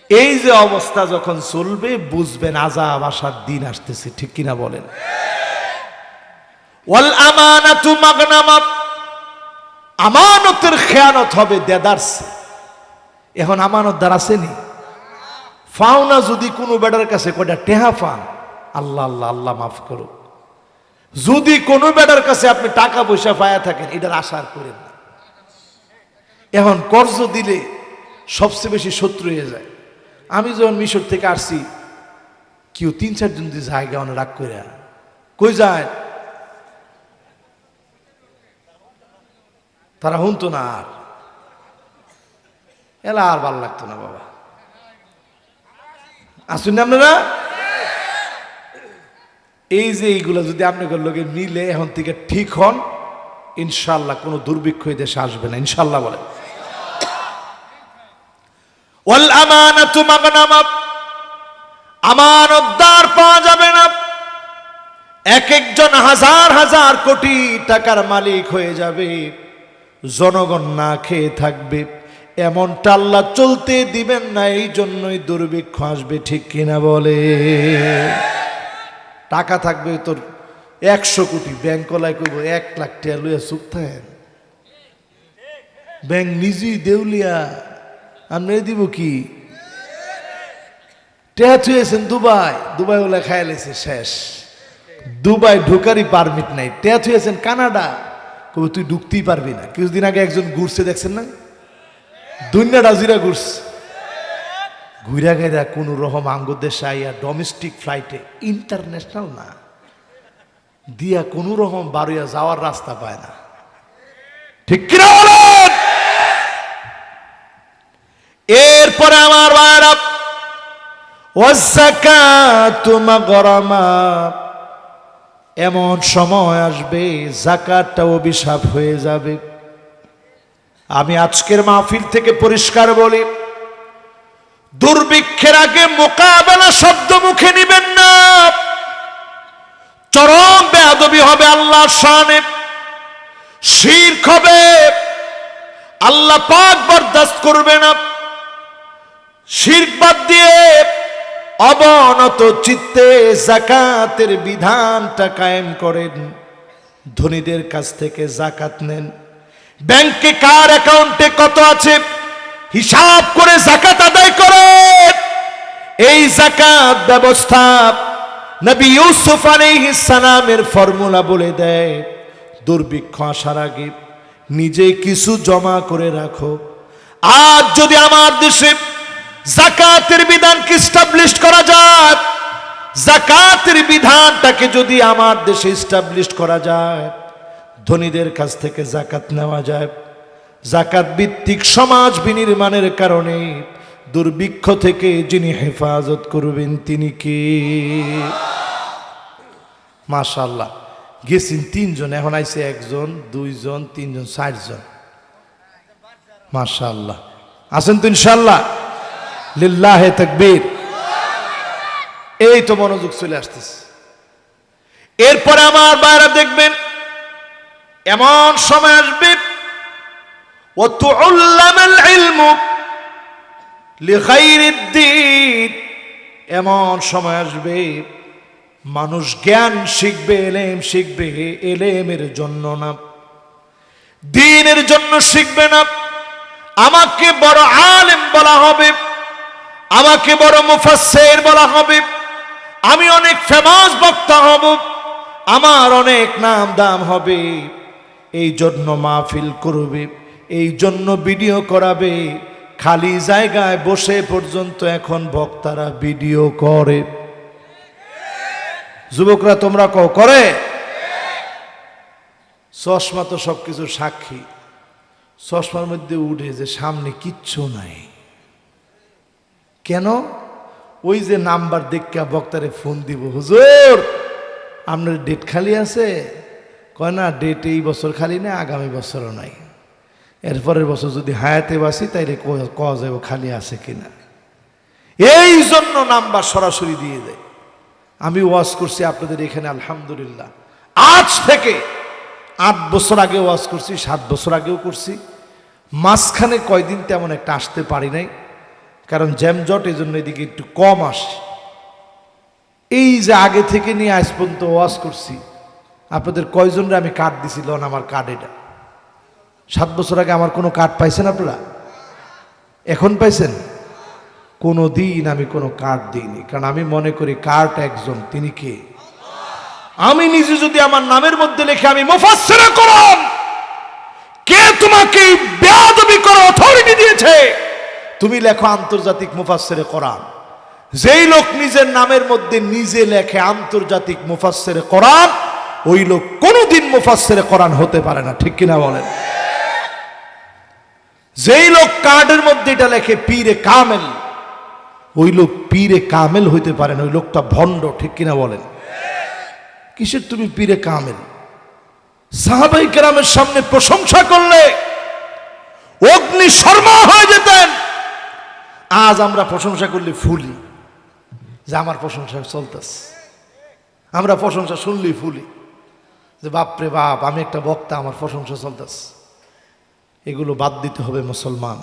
[SPEAKER 1] এই যে অবস্থা যখন চলবে বুঝবেন আযাব আসার দিন আসতেছে, ঠিক কিনা বলেন? ওয়াল আমানাতু মাগনামাত, আমানতের খেয়ানত হবে দেদারসে। এখন আমানতদার আসেনি, ফাওনা যদি কোনো বেটার কাছে কয়টা টেহা পান, আল্লাহ আল্লাহ আল্লাহ মাফ করো, যদি কোনো বেটার কাছে আপনি টাকা পয়সা পায়া থাকেন, এটার আশা করেন না। এখন কর্জ দিলে সবচেয়ে বেশি শত্রু হয়ে যায়। আমি যখন মিশর থেকে আসছি, কেউ 3-4 জন দিয়ে জায়গা অনেক রাগ করে, কই যায় তারা শুনতো না, আর এলা আর ভাল লাগতো না। বাবা আসুন না আপনারা, এই যে এইগুলো যদি আপনাদের লোকে মিলে এখন থেকে ঠিক হন, ইনশাল্লাহ কোনো দুর্ভিক্ষ এই দেশে আসবে না, ইনশাল্লাহ বলে। ওয়াল আমানাতু মাগনামাত, আমানতদার পাওয়া যাবে না। এক একজন হাজার হাজার কোটি টাকার মালিক হয়ে যাবে, জনগণ না খেয়ে থাকবে, এমনটা আল্লাহ চলতে দিবেন না। এই জন্যই দুর্ভিক্ষ আসবে, ঠিক কিনা বলে? টাকা থাকবে তোর 100 কোটি, ব্যাংকলায় কইব 1 লাখ টাকা লইয়া চুপ থাকেন, ব্যাংক নিজেই দেউলিয়া, আপনি দিব কি? টেহা থুয়েছেন দুবাই, দুবাই ওলা খাই লেছে শেষ, দুবাই ঢোকারই পারমিট নাই। টেহা থুয়েছেন কানাডা, কবে তুই ঢুকতেই পারবি না। কিছুদিন আগে একজন ঘুরছে, দেখছেন না? দুনিয়াটা জিরা ঘুরছে, ঘুরা গেরা কোন রকম আঙ্গুর দেশে আইয়া ডোমেস্টিক ফ্লাইটে, ইন্টারন্যাশনাল না, দিয়া কোন রকম বাড়িয়া যাওয়ার রাস্তা পায় না, ঠিক কিনা বলেন? এরপরে আমার ভাইরা, ওয়াযাকাতু মাগরামা, এমন সময় আসবে যাকাতটা অভিশাপ হয়ে যাবে। আমি আজকের মাহফিল থেকে পরিষ্কার বলি, দুর্ভিক্ষের আগে মোকাবেলা শব্দ মুখে নিবেন না, চরম বেয়াদবি হবে আল্লাহর শানে, শিরক হবে, আল্লাহ পাক বরদাস্ত করবে না। শিরক বাদ দিয়ে অবনত চিত্তে যাকাতের বিধানটা কায়েম করেন, ধনীদের কাছ থেকে যাকাত নেন, ব্যাংকে কার অ্যাকাউন্টে কত আছে হিসাব করে যাকাত আদায় করেন। এই যাকাত ব্যবস্থা নবী ইউসুফ আলাইহিস সালামের ফর্মুলা বলে দেয়, দুর্ভিক্ষ আসার আগে নিজে কিছু জমা করে রাখো। আজ যদি আমার দেশে যাকাতের বিধানকে এস্টাবলিশ করা যায়, যাকাতের বিধানটাকে যদি আমার দেশে এস্টাবলিশ করা যায়, ধনীদের কাছ থেকে যাকাত নেওয়া যায়, যাকাত ভিত্তিক সমাজ বিনির্মাণের কারণে দুর্ভিক্ষ থেকে যিনি হেফাজত করবেন তিনি কে? মাশাআল্লাহ, গেছেন 3 জন, এখন আইছে 1 জন, 2 জন, 3 জন, 4 জন। মাশাআল্লাহ, আছেন তো ইনশাআল্লাহ? লিল্লাহে তাকবীর। এই তো মনোযোগ চলে আসতেছে। এরপরে আমার বাইরা দেখবেন এমন সময় আসবে, ওয়াতুল্লামাল ইলমু লিগাইরিদ দ্বীন, এমন সময় আসবে মানুষ জ্ঞান শিখবে, এলেম শিখবে, এলেমের জন্য না, দ্বীনের জন্য শিখবে না। আমাকে বড় আলেম বলা হবে, আমাকে বড় মুফাসসির বলা হবে, আমি অনেক ফেমাস বক্তা হব, আমার অনেক নাম দাম হবে, এই জন্য মাহফিল করবে, এই জন্য ভিডিও করাবে। খালি জায়গায় বসে পর্যন্ত এখন বক্তারা ভিডিও করে। যুবকরা তোমরা কও করে? চশমা তো সবকিছু সাক্ষী। চশমার মধ্যে উঠে যে সামনে কিচ্ছু নাই, কেন? ওই যে নাম্বার দেখা বক্তারে ফোন দিব, হুজুর আপনার ডেট খালি আছে? কয় না, ডেট এই বছর খালি না, আগামী বছরও নাই, এরপরের বছর যদি হায়াতে বাসি তাইলে কওয়া যাবে খালি আছে কিনা। এই জন্য নাম্বার সরাসরি দিয়ে দেয়। আমি ওয়াজ করছি আপনাদের এখানে আলহামদুলিল্লাহ, আজ থেকে 8 বছর আগে ওয়াজ করছি, 7 বছর আগেও করছি। মাঝখানে কয়দিন তেমন একটা আসতে পারি নাই, কারণ জ্যামজট, এই জন্য এদিকে একটু কম আসে। এই যে আগে থেকে নিয়ে আজ পর্যন্ত ওয়াজ করছি, আপনাদের কয়জনরে আমি কার্ড দিছিল? আমার কার্ড এটা। 7 বছর আগে আমার কোনো কার্ড পাইছেন আপনারা? এখন পাইছেন? কোনো দিন আমি কোনো কার্ড দিইনি, কারণ আমি মনে করি কার্ড একজন, তিনি কে? আমি নিজে যদি আমার নামের মধ্যে লিখে আমি মুফাসসিরে কোরআন, কে তোমাকে বেয়াদবি করার অথরিটি দিয়েছে? তুমি লেখো আন্তর্জাতিক মুফাসসিরে কোরআন। যেই লোক নিজের নামের মধ্যে নিজে লেখে আন্তর্জাতিক মুফাসসিরে কোরআন, ওই লোক কোনোদিন মুফাসসিরে কোরআন হতে পারে না, ঠিক কিনা বলেন? যেই লোক কার্ডের মধ্যে এটা লেখে পীরে কামেল, ওই লোক পীরে কামেল হইতে পারে না, ওই লোকটা ভণ্ড, ঠিক কিনা বলেন? কিসের তুমি পীরে কামেল? সাহাবাই কেরামের সামনে প্রশংসা করলে অগ্নি শর্মা হয়ে যেতেন। আজ আমরা প্রশংসা করলে ফুলি, যে আমার প্রশংসা চলতেছে, আমরা প্রশংসা শুনলেই ফুলি, যে বাপরে বাপ আমি একটা বক্তা, আমার প্রশংসা চলতেছে। এগুলো বাদ দিতে হবে মুসলমান।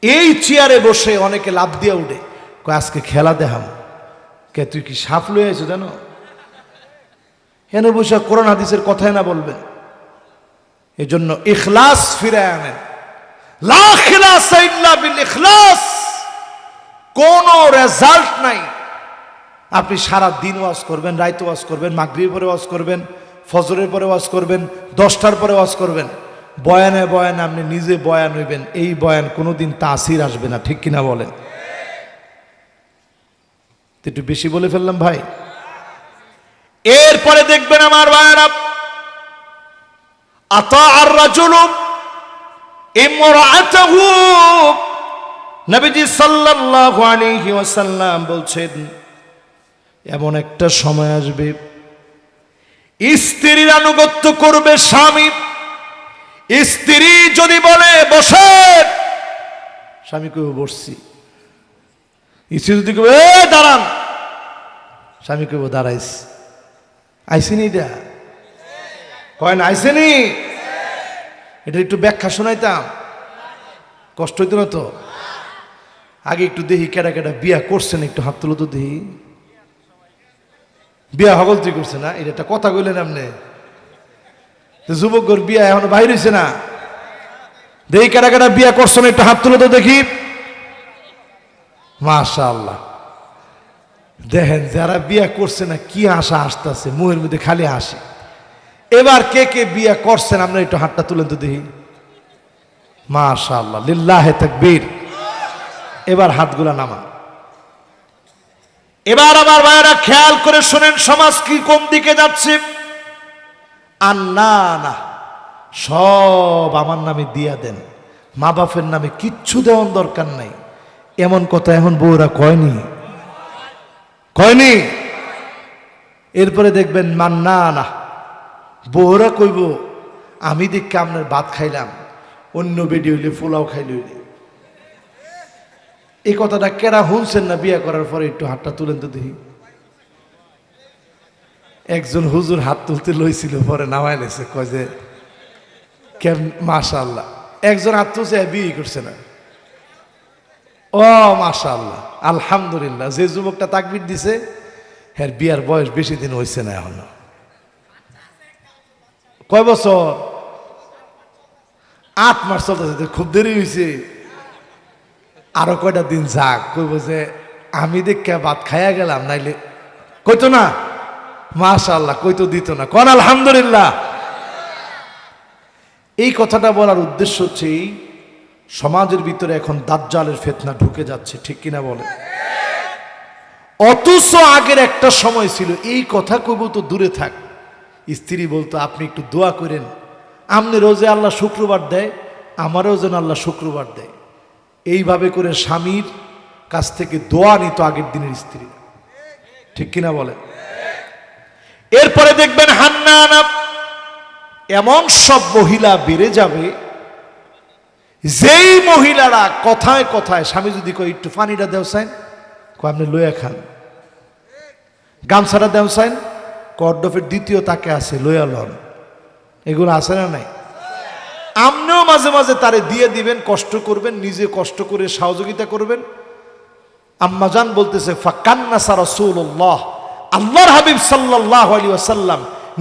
[SPEAKER 1] এই চেয়ারে বসে অনেকে লাভ দিয়ে উঠে, কয় আজকে খেলা দেখাম। কে তুই কি সাপ লয়ে আছো জানো? এনে বসে কোরআন হাদিসের কথাই না বলবেন। এই জন্য ইখলাস ফিরে আনেন। লা খিলাসা ইল্লা বিল ইখলাস। কোনো রেজাল্ট নাই। আপনি সারা দিন ওয়াজ করবেন, রাইতে ওয়াজ করবেন, মাগরিবের পরে ওয়াজ করবেন, ফজরের পরে ওয়াজ করবেন, 10টার পরে ওয়াজ করবেন, বয়ানে বয়ানে আপনি নিজে বয়ান হইবেন, এই বয়ান কোনোদিন তাসির আসবে না, ঠিক কিনা বলেন? একটু বেশি বলে ফেললাম ভাই। এরপরে দেখবেন আমার ভাইরা, আতা আর রাজুলু ইমরাআতাহু, নবীজি সাল্লাল্লাহু আলাইহি ওয়াসাল্লাম বলছেন, এমন একটা সময় আসবে স্ত্রীর আনুগত্য করবে স্বামী। স্ত্রী যদি বলে বসে, স্বামী কইব বসছি। স্ত্রী যদি কইব এ দাঁড়ান, স্বামী কইব দাঁড়াইস। আইসিনি এটা? কয় না আইসিনি? এটা একটু ব্যাখ্যা শোনাইতাম, কষ্ট হইতো না তো? আগে একটু দেখি কেডা কেডা বিয়া করছেন, একটু হাত তুলো তো দেখি। বিয়া হগলতি করছে না? এটা একটা কথা কইলেন আপনি। যুবকর বিয়া এখনো বাইর হয়েছে না? দেখি কেডা কেডা বিয়া করছেন, একটু হাত তুলো তো দেখি। মাশাআল্লাহ, দেখেন যারা বিয়া করছে না কি আশা আসতেছে, মুহের মধ্যে খালি হাসি। এবার কে কে বিয়া করছেন আমরা একটু হাতটা তুলেন তো দেখি। মাশাআল্লাহ, লিল্লাহে তাকবীর। এবার হাতগুলা নামান। এবার আমার ভাইয়েরা খেয়াল করে শুনেন, সমাজ কি কোন দিকে যাচ্ছে। আন্না না, সব আমার নামে দিয়া দেন, মা বাপের নামে কিচ্ছু দেওয়ার দরকার নাই, এমন কথা এখন বউরা কয়নি, কয়নি। এরপরে দেখবেন মান্না না, বউরা কইব আমি দেখে আপনার ভাত খাইলাম, অন্য বেডি হইলে পোলাও খাইলে হইলে। এই কথাটা কেরা শুনছেন না বিয়ে করার পরে? একটু হাতটা তুলেন তো দেখি। একজন হুজুর হাত তুলতে লইছিল, পরে নামাই লেছে, কয় যে মাশাআল্লাহ। একজন হাত তুলছে বিয়ে করছে না। ও মাশাআল্লাহ, আলহামদুলিল্লাহ। যে যুবকটা তাকবীর দিছে হ্যাঁ বিয়ার বয়স বেশি দিন হয়েছে না এখনো। কয় বছর? 8 মাস চলতেছে, খুব দেরি হয়েছে। আরো কয়টা দিন যাক, কইব যে আমি দেখে ভাত খাইয়া গেলাম, নাইলে কইতো না মাশাআল্লাহ, কইতো দিত না। কোন আলহামদুলিল্লাহ। এই কথাটা বলার উদ্দেশ্য হচ্ছে এই সমাজের ভিতরে এখন দাজ্জালের ফিতনা ঢুকে যাচ্ছে, ঠিক কিনা বলে? অথচ আগের একটা সময় ছিল এই কথা কইব তো দূরে থাক, স্ত্রী বলতো আপনি একটু দোয়া করেন, আমনে রোজে আল্লাহ শুক্রবার দেয়, আমারও যেন আল্লাহ শুক্রবার দেয়। এইভাবে করে স্বামীর কাছ থেকে দোয়া নিত আগের দিনের স্ত্রী, ঠিক কিনা বলে? এরপরে দেখবেন হান্নানা, এমন সব মহিলা বেড়ে যাবে যেই মহিলারা কথায় কথায় স্বামী যদি কয় একটু পানিটা দেও সাইন, আপনি লইয়া খান, গামছাটা দেও সাইন, কর্ডফের দ্বিতীয় তাকে আছে লইয়া লন। এগুলো আছে না নাই? আপনিও মাঝে মাঝে তারে দিয়ে দিবেন, কষ্ট করবেন, নিজে কষ্ট করে সহযোগিতা করবেন। আম্মাজান বলতেছে ফাকান্নাসা রাসূলুল্লাহ, আল্লাহর হাবিব সাল্লাল্লাহু আলাইহি ওয়াসাল্লাম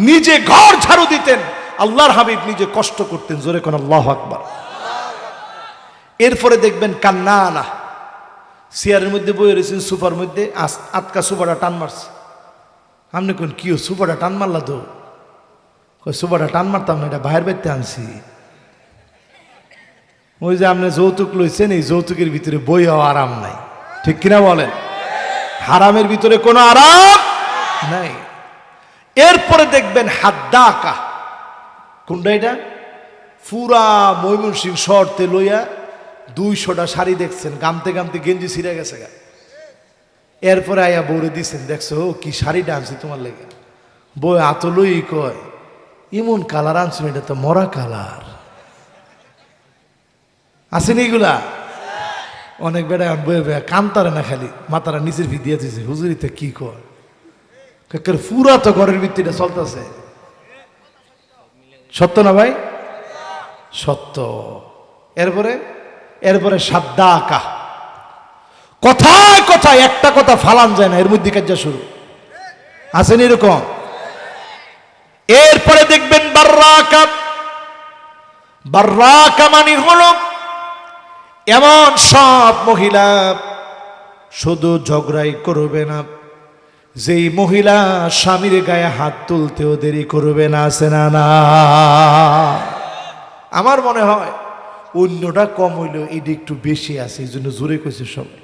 [SPEAKER 1] নিজে ঘর ঝাড়ু দিতেন, আল্লাহর হাবিব নিজে কষ্ট করতেন। জোরে কোন আল্লাহু আকবার। এরপরে দেখবেন কান্নানা, চেয়ারের মধ্যে বসে রয়েছেন, সোফার মধ্যে আটকা সোফাটা টান মারছে। আপনি কোন কি সোফাটা টান মারলা তো? সোফাটা টান মারতাম না, এটা বাইরের বাড়িতে আনছি। ওই যে আপনি যৌতুক লইছেন, এই যৌতুকের ভিতরে বইও আরাম নাই, ঠিক কিনা বলেন? হারামের ভিতরে কোনো আরাম নাই। এরপরে দেখবেন হাদ্দাকা, কোনটা এটা? পুরা ময়মনসিংহ শহরতে লইয়া 200টা শাড়ি দেখছেন, গামতে গামতে গেঞ্জি ছিঁড়ে গেছে গা। এরপরে আয়া বউরে দিচ্ছেন, দেখছো ও কি শাড়িটা আনছি তোমার লেগে। বই আত লই কয় এমন কালার আনছেন, এটা তো মরা কালার। আসেনি এগুলা? অনেক বেড়া বয়ে বয়ে কান্তারে না, খালি মাথারা নিচের ভি দিয়ে দিয়েছে। হুজুরিতে কি কয় পুরা তো ঘরের ভিত্তিটা চলতেছে। সত্য না ভাই? সত্য। এরপরে এরপরে সাদ্দা আঁকা, কথায় কথায় একটা কথা ফালান যায় না, এর মধ্যে কাজা শুরু। আসেন এরকম? এরপরে দেখবেন বার্রাকা, বার্রাকা মানে হলো এমন সব মহিলা শুধু ঝগড়াই করবে না, যেই মহিলা স্বামীর গায়ে হাত তুলতেও দেরি করবে না। আছে না? না, আমার মনে হয় অন্যটা কম হইলেও এটি একটু বেশি আছে, এই জন্য জোরে কইছে সবাই।